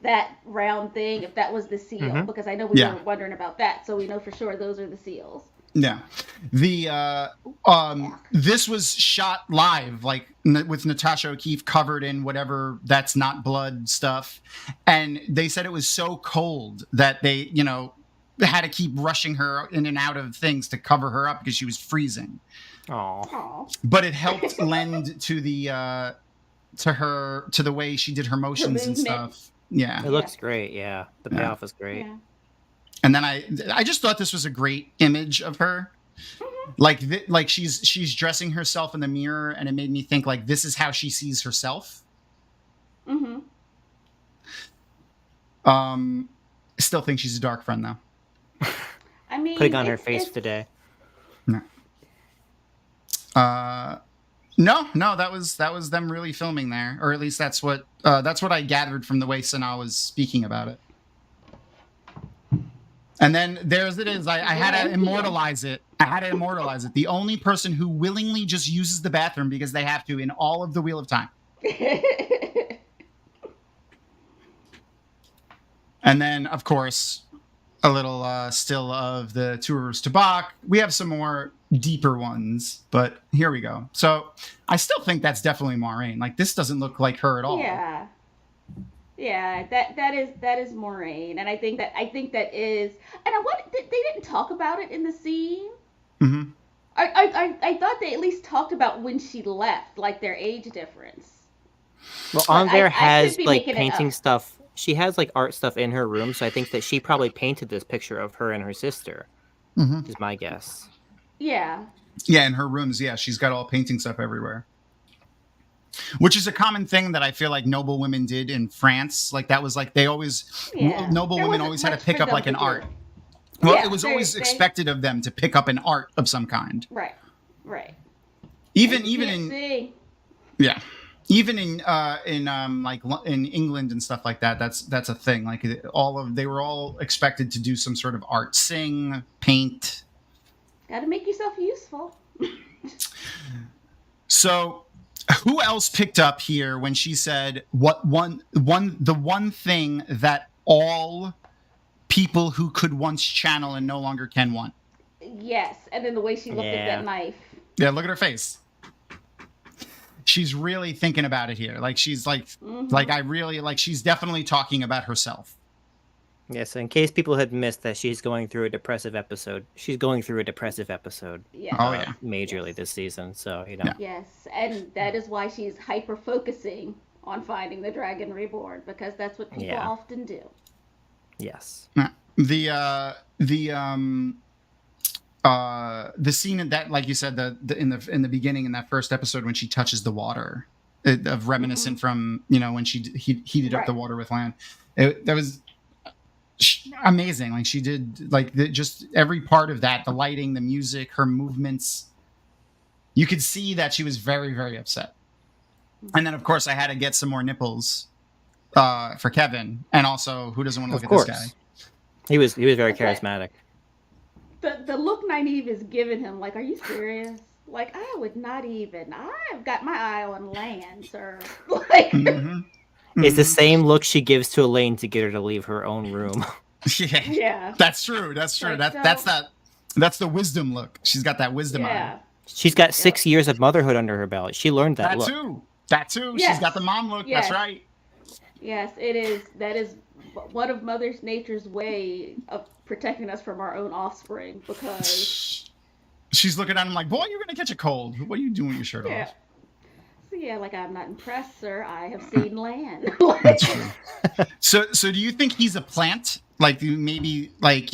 that round thing, if that was the seal, because I know we were wondering about that, so we know for sure those are the seals. Yeah, this was shot live, like with Natasha O'Keefe covered in whatever that's not blood stuff, and they said it was so cold that they had to keep rushing her in and out of things to cover her up because she was freezing. Aww. But it helped lend to the to the way she did her motions and stuff. Yeah, it looks great. Yeah, the payoff is great. Yeah. And then I just thought this was a great image of her. Like she's dressing herself in the mirror, and it made me think like this is how she sees herself. Still think she's a dark friend though. I mean, putting on her face today. No. No, that was them really filming there, or at least that's what I gathered from the way Sanaa was speaking about it. And then there's it is. I had to immortalize it. The only person who willingly just uses the bathroom because they have to in all of the Wheel of Time. And then, of course, a little still of the tours to Bach. We have some more deeper ones, but here we go. So I still think that's definitely Moiraine. Like, this doesn't look like her at all. Yeah, that is Moiraine, and I think that is. And they didn't talk about it in the scene. I thought they at least talked about when she left, like their age difference. Well, on there has like painting stuff. She has like art stuff in her room, so I think that she probably painted this picture of her and her sister. Is my guess. Yeah. Yeah, in her rooms, she's got all painting stuff everywhere. Which is a common thing that I feel like noble women did in France. Like that was like they always noble women always had to pick up like an art. Well, it was always expected of them to pick up an art of some kind. Right. Even in like in England and stuff like that. That's a thing. Like they were all expected to do some sort of art, sing, paint. Got to make yourself useful. So. Who else picked up here when she said the one thing that all people who could once channel and no longer can want? Yes, and then the way she looked at that knife. Yeah, look at her face. She's really thinking about it here. Like she's like I really like she's definitely talking about herself. Yes, in case people had missed that she's going through a depressive episode. She's going through a depressive episode. Yeah. Majorly this season. So, Yes, and that is why she's hyper focusing on finding the Dragon Reborn, because that's what people often do. Yes. The scene that, like you said, in the beginning in that first episode when she touches the water, of reminiscent from when she heated up the water with land, that was amazing. Like she did just every part of that, the lighting, the music, her movements. You could see that she was very, very upset. And then of course I had to get some more nipples for Kevin, and also who doesn't want to look at this guy? He was very charismatic. The look Nynaeve is giving him, like, are you serious? Like, I would not even. I've got my eye on land, sir. Like, it's the same look she gives to Elaine to get her to leave her own room. Yeah. That's true. Like, that's the wisdom look. She's got that wisdom eye. She's got 6 years of motherhood under her belt. She learned that look. That too. Yes. She's got the mom look. Yes. That's right. Yes, it is. That is one of Mother Nature's way of protecting us from our own offspring, because she's looking at him like, boy, you're going to catch a cold. What are you doing with your shirt off? So like, I'm not impressed, sir. I have seen land. That's true. So do you think he's a plant? Like maybe like,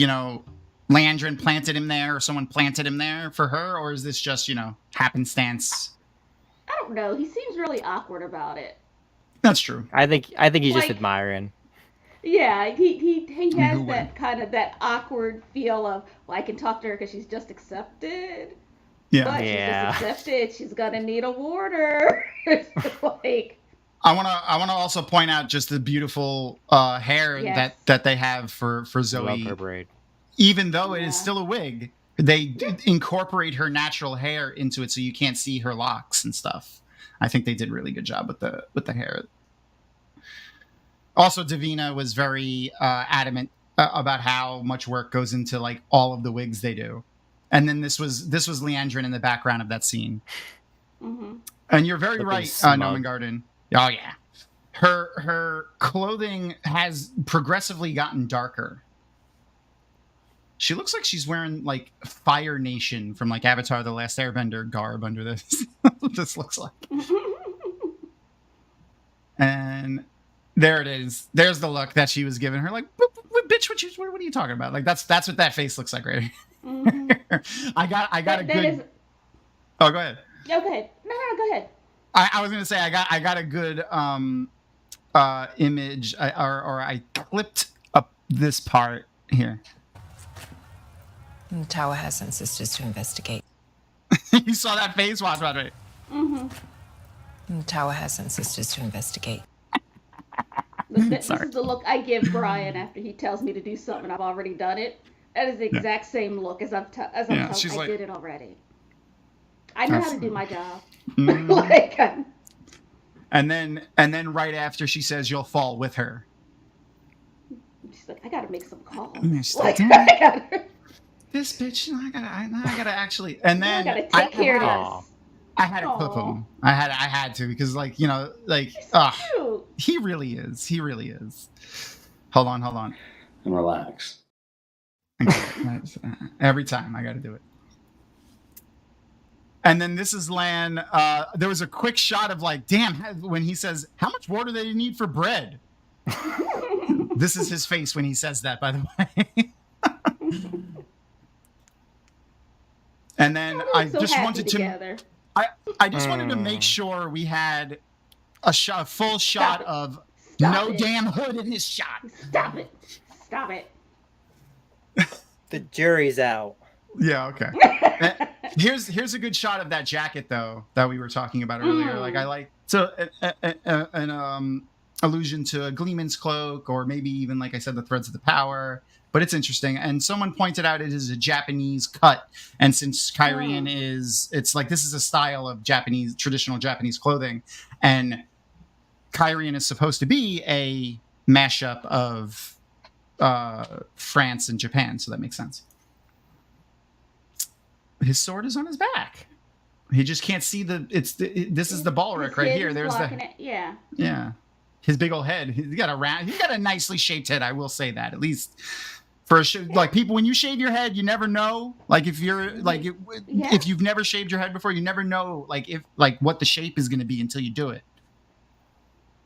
Leandrin planted him there, or someone planted him there for her, or is this just, happenstance? I don't know. He seems really awkward about it. That's true. I think he's just admiring. Yeah, he has that kind of that awkward feel of, well, I can talk to her because she's just accepted. Yeah. But she's just accepted. She's gonna need a warder. Like, I wanna also point out just the beautiful hair that they have for Zoe. Love her braid. Even though it is still a wig, they incorporate her natural hair into it, so you can't see her locks and stuff. I think they did a really good job with the hair. Also, Davina was very adamant about how much work goes into like all of the wigs they do, and then this was Leandrin in the background of that scene. Mm-hmm. And you're very right, Norman Garden. Oh yeah, her clothing has progressively gotten darker. She looks like she's wearing like Fire Nation from like Avatar: The Last Airbender garb under this. What this looks like. And there it is. There's the look that she was giving her. Like, bitch, what are you talking about? Like, that's what that face looks like right here. Mm-hmm. I got a good. Oh, go ahead. No, go ahead. No, go ahead. I was gonna say I got a good image, or I clipped up this part here. The tower has sent sisters to investigate. You saw that face? Watch, right? Mm-hmm. The tower has sent sisters to investigate. This is the look I give Brian after he tells me to do something. I've already done it. That is the exact same look as I'm told I did it already. I know how to do my job. Mm-hmm. And then right after she says you'll fall with her. She's like, I gotta make some calls. This bitch, I gotta actually. And then I gotta take care of this. I had to clip him. I had to because he really is. He really is. Hold on. And relax. Every time I got to do it. And then this is Lan. There was a quick shot of like, damn, when he says, how much water do they need for bread? This is his face when he says that, by the way. And then I just wanted to make sure we had a full shot of damn hood in this shot. Stop it. The jury's out. Yeah, okay. Here's a good shot of that jacket though that we were talking about earlier. Like I like an allusion to a Gleeman's cloak, or maybe even like I said, the threads of the power. But it's interesting. And someone pointed out it is a Japanese cut. And since Kyrian it's like this is a style of traditional Japanese clothing. And Kyrian is supposed to be a mashup of France and Japan. So that makes sense. His sword is on his back. He just can't see this is the Balric right here. There's Yeah. His big old head. He's got a nicely shaped head. I will say that, at least. For like people, when you shave your head, you never know. Like if you're like if you've never shaved your head before, you never know what the shape is going to be until you do it.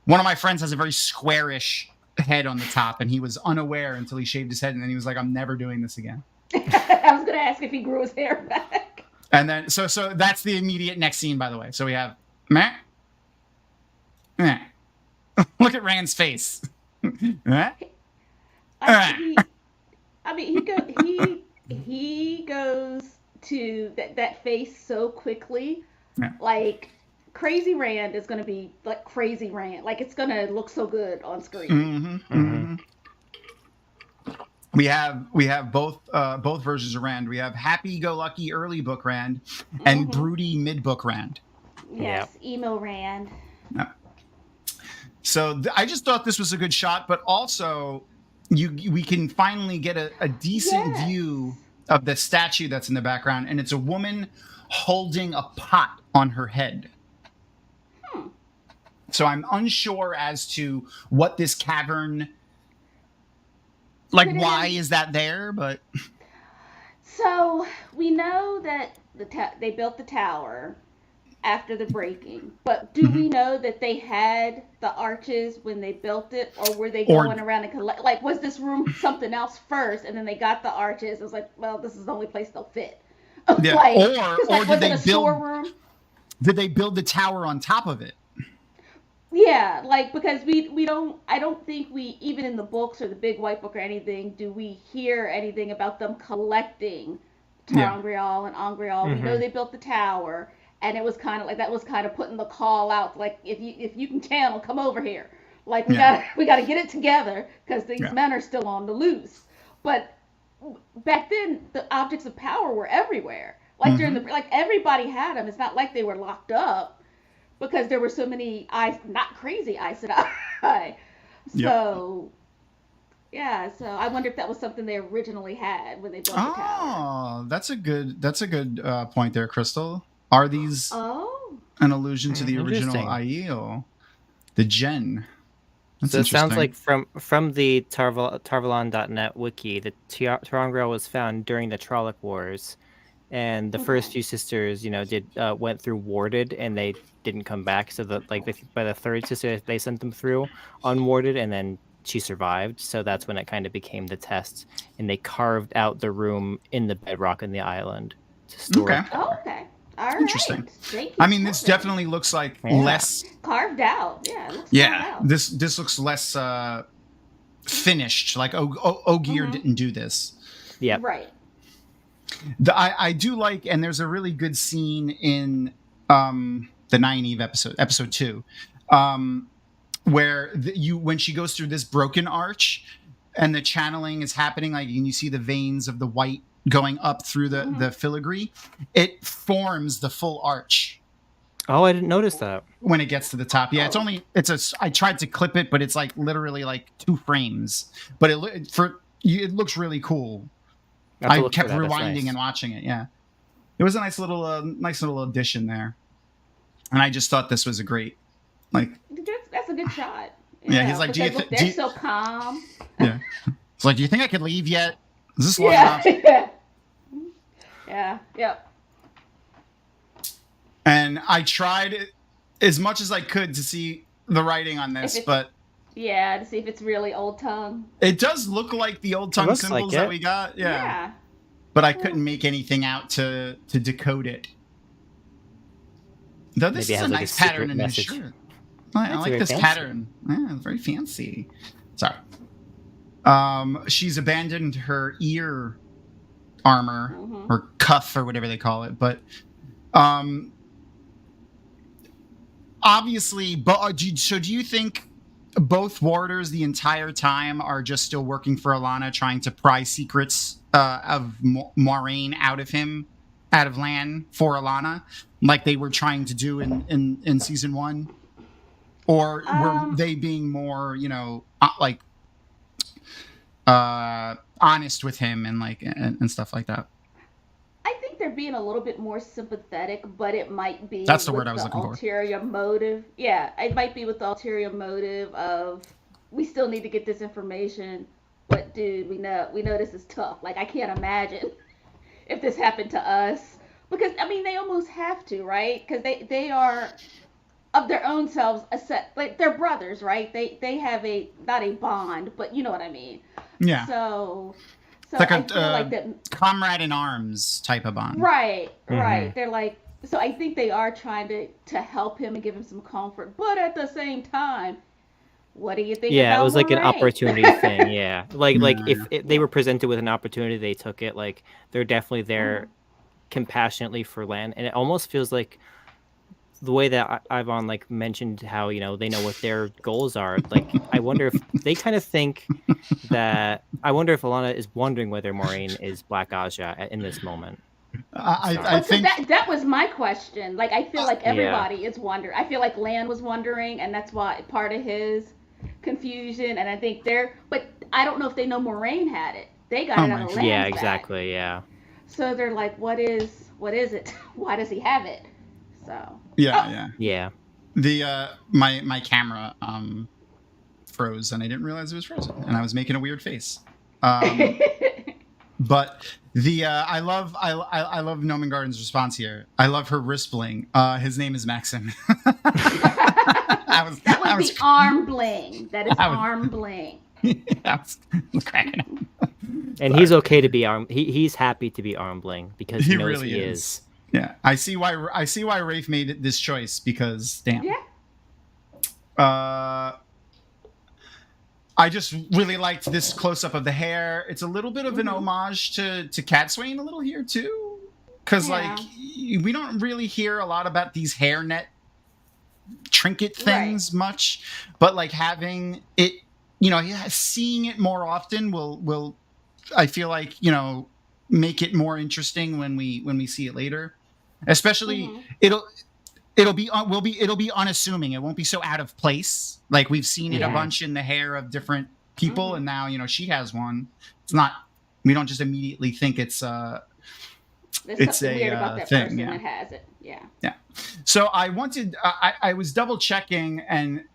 One of my friends has a very squarish head on the top, and he was unaware until he shaved his head, and then he was like, "I'm never doing this again." I was going to ask if he grew his hair back. And then so that's the immediate next scene, by the way. So we have meh. Look at Rand's face. He goes to that face so quickly. Yeah. Like Crazy Rand is going to be like Crazy Rand. Like it's going to look so good on screen. Mm-hmm, mm-hmm. We have both versions of Rand. We have happy-go-lucky early book Rand and broody mid-book Rand. Yes, emo Rand. Yeah. So I just thought this was a good shot, but also we can finally get a decent view of the statue that's in the background, and it's a woman holding a pot on her head. So I'm unsure as to what this cavern, like why is that there, but... So we know that they built the tower, after the breaking. But do we know that they had the arches when they built it, or were they going around and collect? Like, was this room something else first, and then they got the arches? It was like, well, this is the only place they'll fit. Yeah. Like, or did they build? Storeroom? Did they build the tower on top of it? Yeah, like, because I don't think we, even in the books or the big white book or anything, do we hear anything about them collecting Terangreal and Angreal. We know they built the tower, and it was kind of like, that was kind of putting the call out, like, if you can channel, come over here. Like, we gotta get it together, because these men are still on the loose. But back then, the objects of power were everywhere. Like, during like, everybody had them. It's not like they were locked up, because there were so many not crazy Aes Sedai. So, yeah, so I wonder if that was something they originally had when they built the tower. Oh, that's a good point there, Crystal. Are these an allusion to the original Aiel, the Gen? That's so it sounds like from the Tarvalon.net wiki, the Terangreal was found during the Trolloc Wars, and the first few sisters, went through warded, and they didn't come back. So by the third sister, they sent them through unwarded, and then she survived. So that's when it kind of became the test, and they carved out the room in the bedrock in the island to store it. Oh, okay. All right. Interesting. I mean, this definitely looks like less carved out. Yeah. It looks this looks less finished. Like Ogier didn't do this. Yeah. Right. I do like, and there's a really good scene in the Nynaeve episode 2, where when she goes through this broken arch, and the channeling is happening, like, and you see the veins of the white going up through the filigree, it forms the full arch. Oh, I didn't notice that. When it gets to the top. Yeah, I tried to clip it, but it's like literally like 2 frames. But it looks really cool. I kept rewinding and watching it. Yeah, it was a nice little addition there, and I just thought this was a great, like, that's a good shot. Yeah, he's like, they're so calm. Yeah, it's like, do you think I could leave yet? Is this long enough? Yeah. Yep. And I tried as much as I could to see the writing on this, but to see if it's really Old Tongue. It does look like the Old Tongue symbols that we got. Yeah. But I couldn't make anything out to decode it. Though this is a nice pattern in his shirt. I like this pattern. Yeah, it's very fancy. Sorry. She's abandoned her ear armor or cuff or whatever they call it, but obviously, so do you think both warders the entire time are just still working for Alana, trying to pry secrets of Moiraine out of Lan for Alana, like they were trying to do in season 1? Or were they being more, like honest with him and stuff like that? I think they're being a little bit more sympathetic, but it might be that's the word I was looking for. Ulterior motive. Yeah, it might be with the ulterior motive of, we still need to get this information, but dude, we know this is tough. Like, I can't imagine if this happened to us, because I mean, they almost have to, right? Because they are of their own selves a set, like, they're brothers, right? They have not a bond, but you know what I mean. Yeah. So it's like a comrade in arms type of bond. Right. They're like, so I think they are trying to help him and give him some comfort, but at the same time, what do you think? Yeah, it was like an opportunity thing. Yeah, like if they were presented with an opportunity, they took it. Like, they're definitely there compassionately for Lan, and it almost feels like the way that Ivan mentioned how they know what their goals are. Like, I wonder if they kind of think that. I wonder if Alana is wondering whether Moiraine is Black Aja in this moment. I think that was my question. Like, I feel like everybody is wondering. I feel like Lan was wondering, and that's why part of his confusion. And I think but I don't know if they know Moiraine had it. They got it out of Lan's Yeah, bag. exactly. Yeah. So they're like, what is it? Why does he have it? So. Yeah. The my camera froze, and I didn't realize it was frozen, and I was making a weird face. But I love Noman Garden's response here. I love her wrist bling. His name is Maxim. That was the arm bling. That is arm bling. I was cracking up. And he's okay to be arm. He's happy to be arm bling because he knows really he is. Yeah, I see why Rafe made this choice because damn. Yeah. I just really liked this close up of the hair. It's a little bit of an homage to Cat Swain a little here too, because like we don't really hear a lot about these hairnet trinket things much, but like having it, seeing it more often will I feel like make it more interesting when we see it later, especially it'll be unassuming. It won't be so out of place. Like we've seen it a bunch in the hair of different people, and now she has one. It's not. We don't just immediately think it's a weird about that thing. Person that has it. Yeah. Yeah. So I wanted. I was double checking, and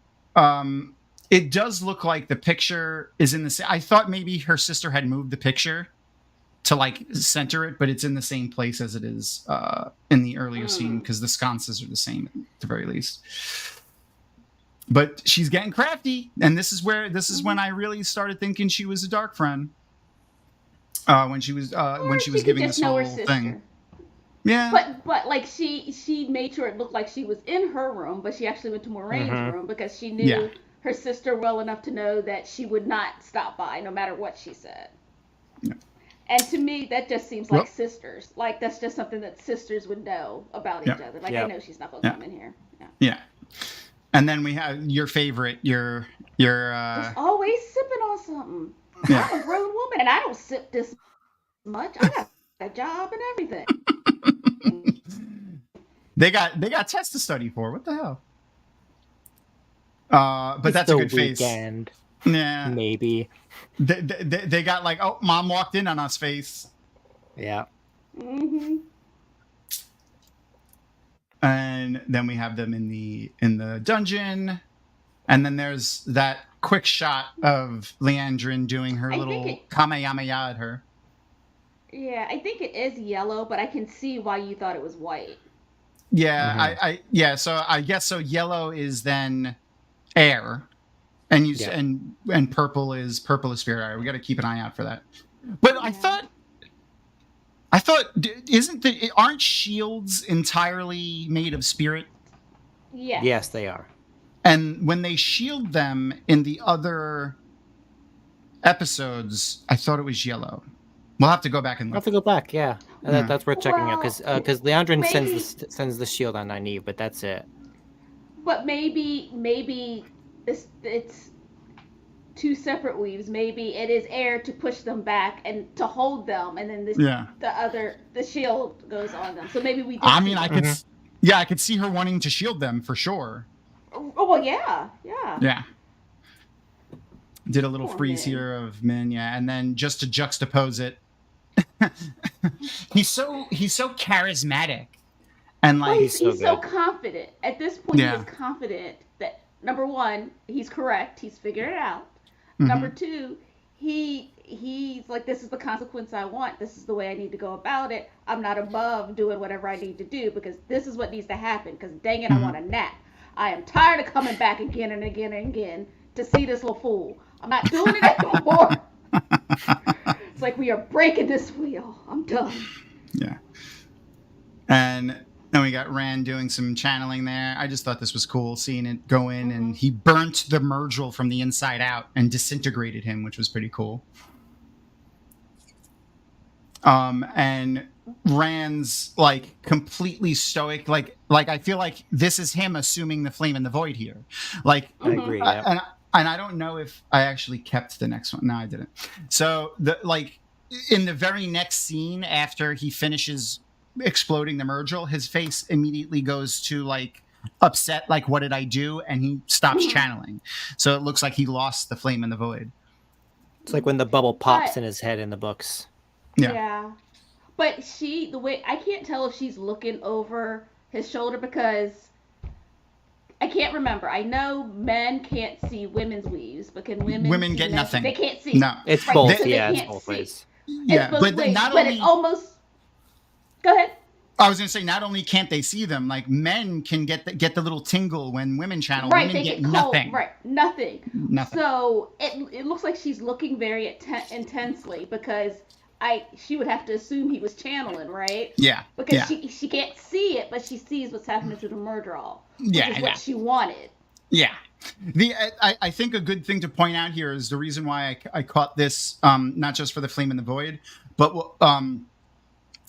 it does look like the picture is in the same. I thought maybe her sister had moved the picture to like center it, but it's in the same place as it is in the earlier scene because the sconces are the same at the very least. But she's getting crafty, and this is when I really started thinking she was a dark friend. When she was giving this whole thing. Yeah. But like she made sure it looked like she was in her room, but she actually went to Moraine's room because she knew her sister well enough to know that she would not stop by no matter what she said. Yeah. And to me, that just seems like sisters. Like, that's just something that sisters would know about each other. Like, I know she's not going to come in here. Yeah. And then we have your favorite, your Just always sipping on something. Yeah. I'm a grown woman, and I don't sip this much. I got a job and everything. They got tests to study for. What the hell? But that's a good weekend. Face. Yeah. Maybe. They got like, oh, mom walked in on us face. Yeah. Mm-hmm. And then we have them in the dungeon, and then there's that quick shot of Leandrin doing her little kamehameha at her. Yeah, I think it is yellow, but I can see why you thought it was white. Yeah, so I guess so. Yellow is then air. And and purple is spirit eye. We got to keep an eye out for that. But I thought, aren't shields entirely made of spirit? Yes. Yes, they are. And when they shield them in the other episodes, I thought it was yellow. We'll have to go back and look. We'll have to go back. Yeah, that's worth checking out because Leandrin sends the shield on Nynaeve, but that's it. But maybe it's two separate weaves. Maybe it is air to push them back and to hold them, and then the shield goes on them. So maybe we. I could see her wanting to shield them for sure. Oh well, yeah. Yeah. Did a little freeze here of Min, and then just to juxtapose it, he's so charismatic, and like he's so confident. At this point, he is confident that number one, he's correct. He's figured it out. Mm-hmm. Number two, he's like, this is the consequence I want. This is the way I need to go about it. I'm not above doing whatever I need to do because this is what needs to happen. Because dang it, I want a nap. I am tired of coming back again and again and again to see this little fool. I'm not doing it anymore. It's like we are breaking this wheel. I'm done. Yeah. And then we got Rand doing some channeling there. I just thought this was cool, seeing it go in, and he burnt the Myrgil from the inside out and disintegrated him, which was pretty cool. And Rand's like completely stoic, like I feel like this is him assuming the flame and the void here. Like I agree. And I don't know if I actually kept the next one. No, I didn't. So in the very next scene after he finishes exploding the Myrgil, his face immediately goes to like upset, like what did I do? And he stops channeling. So it looks like he lost the flame and the void. It's like when the bubble pops in his head in the books. Yeah. But the way I can't tell if she's looking over his shoulder because I can't remember. I know men can't see women's weaves, but can women get nothing? They can't see. No, it's both. So it's both ways. Yeah, both but ways, not but only it almost. Go ahead. I was gonna say, not only can't they see them, like men can get the little tingle when women channel. Right, Women they get get cold. nothing. Right, nothing. Nothing. So it looks like she's looking very intensely because she would have to assume he was channeling, right? Yeah. Because she can't see it, but she sees what's happening to the murderer, which is what she wanted. Yeah. I think a good thing to point out here is the reason why I caught this, not just for the Flame in the Void, but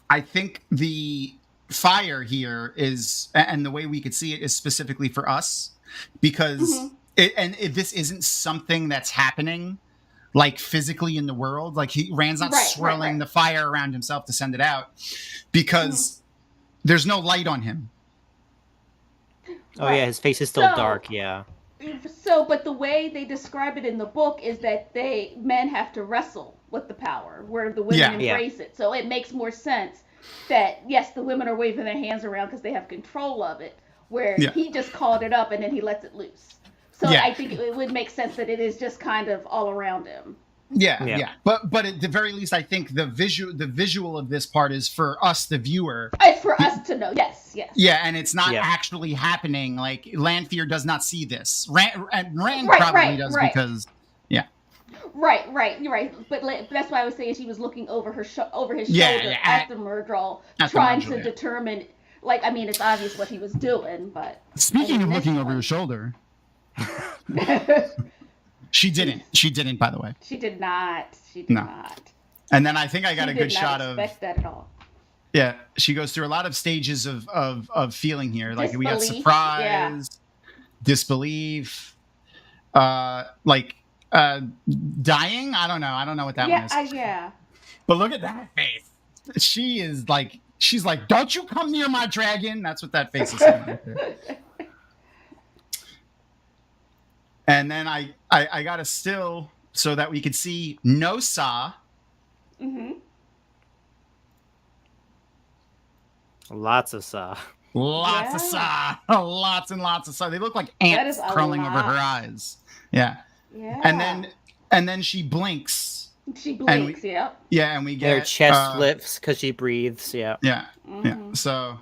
I think the fire here is, and the way we could see it is specifically for us, because this isn't something that's happening like physically in the world. Like Rand's not swirling the fire around himself to send it out, because there's no light on him. Oh yeah, his face is still dark. Yeah. So, but the way they describe it in the book is that men have to wrestle with the power, where the women embrace it. So it makes more sense that, yes, the women are waving their hands around because they have control of it, where he just called it up and then he lets it loose. So I think it would make sense that it is just kind of all around him. Yeah. But at the very least, I think the visual of this part is for us, the viewer. It's for us to know. Yes. Yeah, and it's not actually happening. Like Lanfear does not see this. Rand probably does because. Right. You're right. But that's why I was saying she was looking over his shoulder at the murderer, trying to determine. Like, I mean, it's obvious what he was doing, but. Speaking of looking over your shoulder. She didn't. She didn't, by the way. She did not. Not. And then I think I got a good shot of. Expect that at all. Yeah, she goes through a lot of stages of feeling here. Like we have surprise, disbelief, dying. I don't know what that one is. Yeah. But look at that face. She's like, don't you come near my dragon. That's what that face is saying right there. And then I got a still so that we could see no Saw. Lots of Saw. Lots of Saw. Lots and lots of Saw. They look like ants crawling over her eyes. Yeah. And then she blinks. She blinks, Yeah, and we get her chest lifts because she breathes. Yeah. Yeah. So,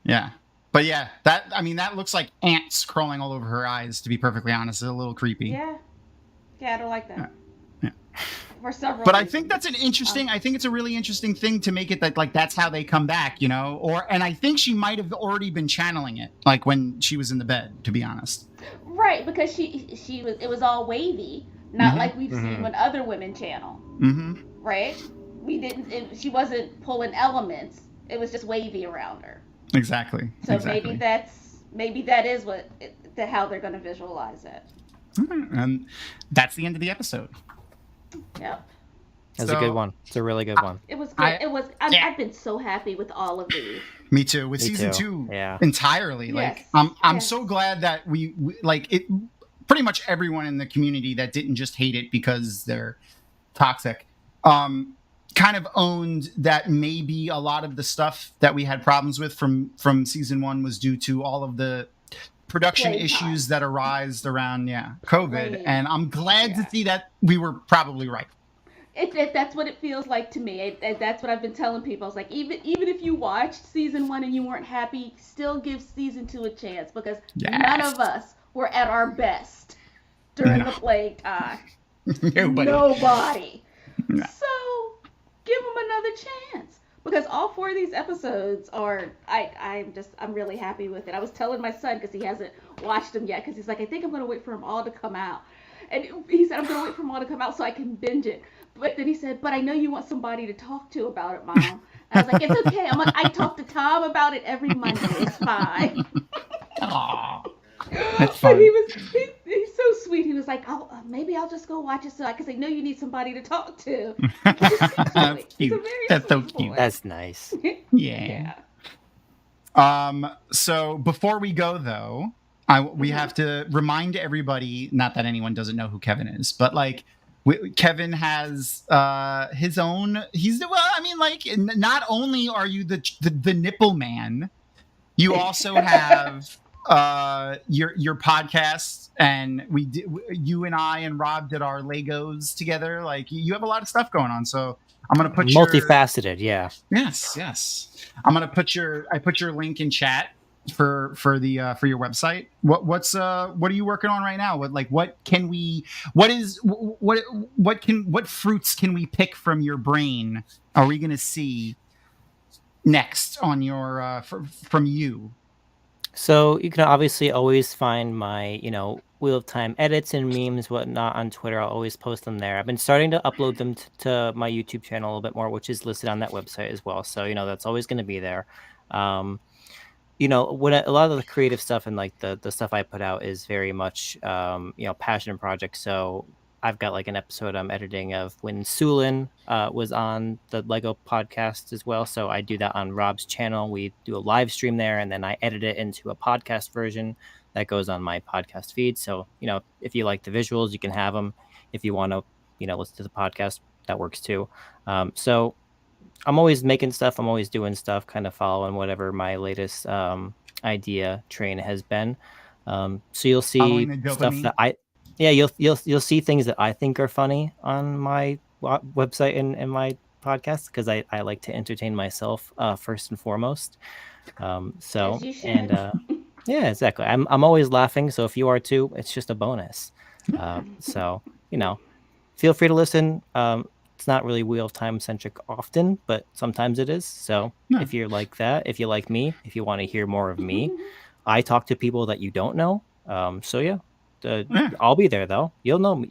yeah. But yeah, that looks like ants crawling all over her eyes, to be perfectly honest. It's a little creepy. Yeah, I don't like that. Yeah. For several But reasons. I think that's an interesting, I think it's a really interesting thing to make it that, like, that's how they come back, and I think she might have already been channeling it, like, when she was in the bed, to be honest. Right, because it was all wavy, not like we've seen when other women channel. Right? She wasn't pulling elements. It was just wavy around her. Exactly. So maybe that is how they're going to visualize it. And that's the end of the episode. Yep. That's a good one. It's a really good one. It was good. I've been so happy with all of these. Me too. With season 2 entirely. Like I'm so glad that we like it. Pretty much everyone in the community that didn't just hate it because they're toxic, kind of owned that maybe a lot of the stuff that we had problems with from season 1 was due to all of the production issues that arise around COVID. And I'm glad to see that we were probably right. That's what it feels like to me. That's what I've been telling people. I was like, even if you watched season 1 and you weren't happy, still give season 2 a chance, because none of us were at our best during the plague time. Nobody. No. So give them another chance, because all 4 of these episodes are. I'm really happy with it. I was telling my son, because he hasn't watched them yet, because he's like, I think I'm going to wait for them all to come out. And he said, I'm going to wait for them all to come out so I can binge it. But then he said, but I know you want somebody to talk to about it, Mom. And I was like, it's okay. I talk to Tom about it every Monday. It's fine. Aww. That's fun. But he's so sweet. He was like, maybe I'll just go watch it because I know you need somebody to talk to. That's cute. That's so cute. Boy. That's nice. Yeah. So before we go, though, we have to remind everybody, not that anyone doesn't know who Kevin is, but like Kevin has his own. Not only are you the nipple man, you also have your podcast, and you and I and Rob did our Legos together. Like you have a lot of stuff going on, so I'm gonna put multifaceted. Yeah. Yes. I'm gonna put your link in chat for your website. What are you working on right now? What fruits can we pick from your brain? Are we gonna see next on your from you? So you can obviously always find my, Wheel of Time edits and memes, whatnot on Twitter. I'll always post them there. I've been starting to upload them to my YouTube channel a little bit more, which is listed on that website as well. So, that's always going to be there. When a lot of the creative stuff and like the stuff I put out is very much, passion projects. So I've got like an episode I'm editing of when Sulin was on the Lego podcast as well. So I do that on Rob's channel. We do a live stream there, and then I edit it into a podcast version that goes on my podcast feed. So, if you like the visuals, you can have them. If you want to, listen to the podcast, that works too. So I'm always making stuff. I'm always doing stuff, kind of following whatever my latest idea train has been. So you'll see stuff that you'll see things that I think are funny on my website and my podcast, because I like to entertain myself first and foremost. Yeah, exactly. I'm always laughing. So if you are too, it's just a bonus. So feel free to listen. It's not really Wheel of Time centric often, but sometimes it is. So if you're like that, if you like me, if you want to hear more of me, I talk to people that you don't know. I'll be there though. You'll know me.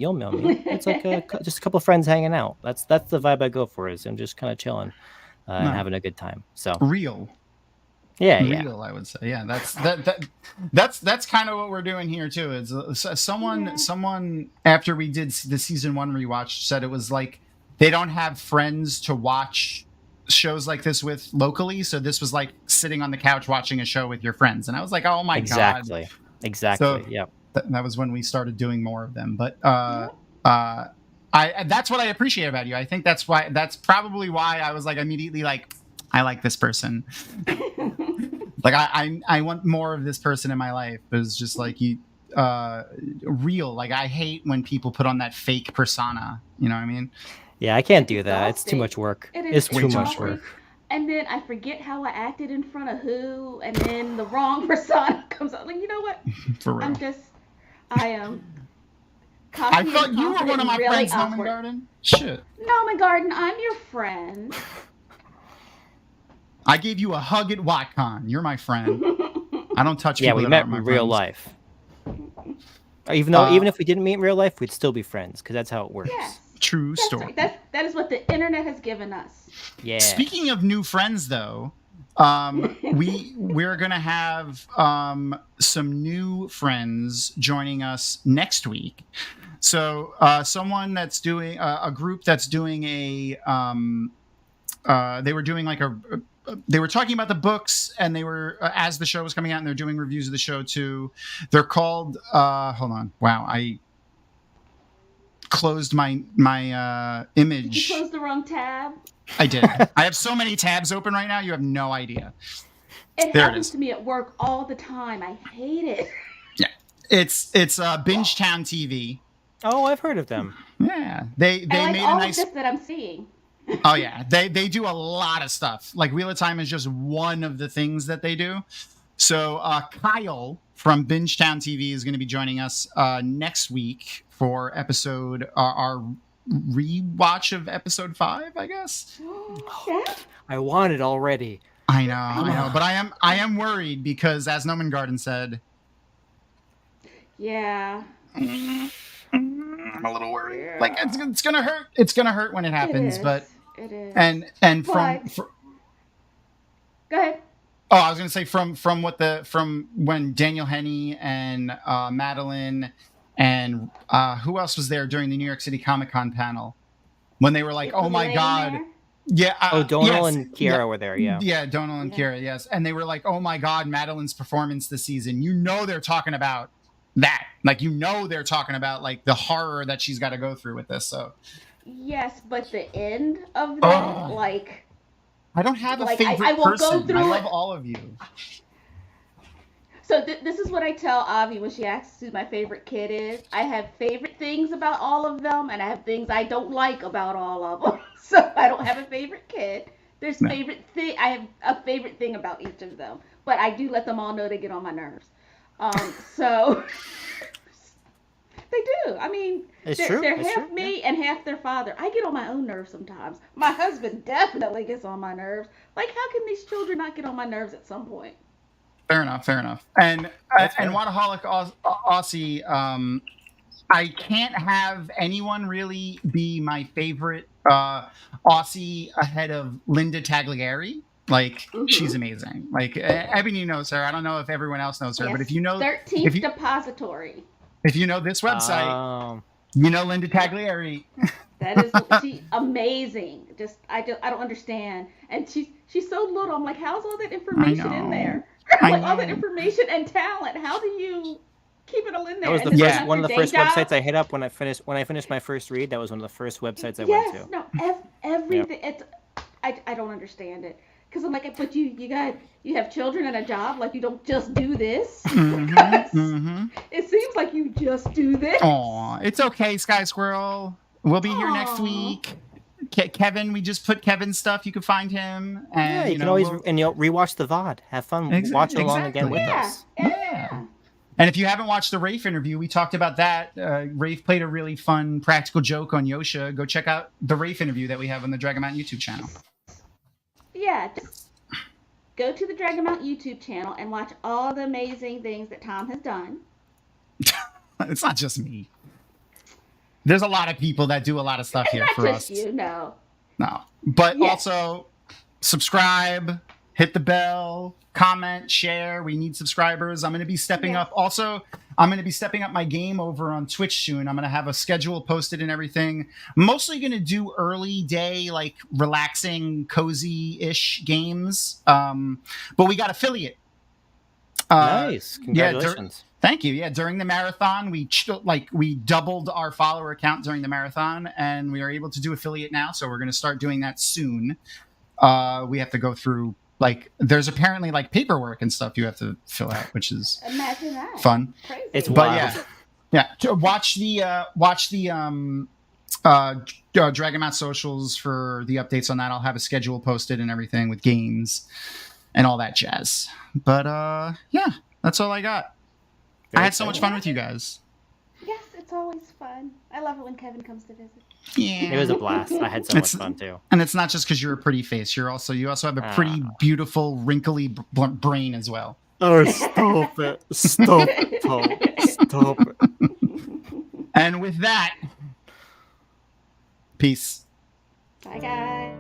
It's like just a couple of friends hanging out. That's the vibe I go for. Is I'm just kind of chilling and having a good time. So real. Yeah. I would say. Yeah, that's kind of what we're doing here too. Is someone after we did the season 1 rewatch said it was like they don't have friends to watch shows like this with locally, so this was like sitting on the couch watching a show with your friends, and I was like, oh my god, exactly. So, yep. That was when we started doing more of them. But that's what I appreciate about you. I think that's probably why I was like immediately like, I like this person. Like I want more of this person in my life. It was just like you real. Like I hate when people put on that fake persona. You know what I mean? Yeah, I can't do that. It's too much work. It's too much work. And then I forget how I acted in front of who, and then the wrong persona comes out. Like, you know what? For real. I am. I thought you were one of my really friends, Norman Garden. Shit. Norman Garden, I'm your friend. I gave you a hug at WotCon. You're my friend. I don't touch people. Yeah, we met in real life. Even if we didn't meet in real life, we'd still be friends, because that's how it works. Yes. True story. Right. That is what the internet has given us. Yeah. Speaking of new friends, though, we're gonna have some new friends joining us next week. So someone that's doing a group that's doing they were doing like they were talking about the books, and they were as the show was coming out, and they're doing reviews of the show too. They're called hold on. Wow, I closed my image. Did you close the wrong tab? I did. I have so many tabs open right now, you have no idea. It happens to me at work all the time. I hate it. Yeah. It's Bingetown TV. Oh, I've heard of them. Yeah. They like made all a nice of this that I'm seeing. Oh yeah. They do a lot of stuff. Like Wheel of Time is just one of the things that they do. So Kyle from Bingetown TV is going to be joining us next week for our rewatch of episode 5, I guess. Yeah. I want it already. I know, but I am worried because, as Norman Garden said, yeah, I'm a little worried. Yeah. Like it's gonna hurt. It's gonna hurt when it happens, but it is. And go ahead. Oh, I was gonna say from when Daniel Henney and Madeline and who else was there during the New York City Comic-Con panel when they were like, "Oh my God." There? Yeah. Donal and Kiera were there. Yeah. Yeah, Donal and Kiera. Yes, and they were like, "Oh my God, Madeline's performance this season." You know, they're talking about that. Like, they're talking about like the horror that she's got to go through with this. So. Yes, but the end of that, like. I don't have a favorite person. I love all of you. So this is what I tell Avi when she asks who my favorite kid is. I have favorite things about all of them, and I have things I don't like about all of them. So I don't have a favorite kid. There's favorite thing. I have a favorite thing about each of them, but I do let them all know they get on my nerves. So they do. I mean, they're half me and half their father. I get on my own nerves sometimes. My husband definitely gets on my nerves. Like, how can these children not get on my nerves at some point? Fair enough. And Wotaholic Aussie, I can't have anyone really be my favorite Aussie ahead of Linda Tagliari. Like, she's amazing. Like, Ebony knows her. I don't know if everyone else knows her, but if you know 13th Depository. If you know this website, you know Linda Tagliari. That is she's amazing. I don't understand. And she's so little. I'm like, how's all that information in there? Like, all that information and talent. How do you keep it all in there? That was one of the first websites I hit up when I finished my first read. That was one of the first websites I went to. No, everything. Yep. I don't understand it. Because I'm like, but you have children and a job, like you don't just do this. It seems like you just do this. Aw, it's okay, Sky Squirrel. We'll be here next week. Kevin, we just put Kevin's stuff. You can find him. And, you can always rewatch the VOD. Have fun. Watch along again with us. Yeah. And if you haven't watched the Rafe interview, we talked about that. Rafe played a really fun practical joke on Yosha. Go check out the Rafe interview that we have on the Dragonmount YouTube channel. Yeah, just go to the Dragonmount YouTube channel and watch all the amazing things that Tom has done. It's not just me. There's a lot of people that do a lot of stuff here for us. Not just you, no. No. But also, subscribe, hit the bell, comment, share. We need subscribers. I'm going to be stepping up. Also, I'm going to be stepping up my game over on Twitch soon. I'm going to have a schedule posted and everything. Mostly going to do early day, like relaxing, cozy-ish games. But we got affiliate. Nice. Congratulations. Thank you. Yeah, during the marathon, we doubled our follower count during the marathon, and we are able to do affiliate now. So we're going to start doing that soon. We have to go through there's apparently paperwork and stuff you have to fill out, which is imagine that fun. Crazy. It's wild. Yeah. Watch the Dragonmount socials for the updates on that. I'll have a schedule posted and everything with games and all that jazz. But yeah, that's all I got. I had so much fun with you guys. Yes, it's always fun. I love it when Kevin comes to visit. Yeah, it was a blast. I had so much fun too. And it's not just because you're a pretty face. You also have a pretty beautiful, wrinkly brain as well. Oh, stop it! Stop it, Paul! Stop it! And with that, peace. Bye, guys.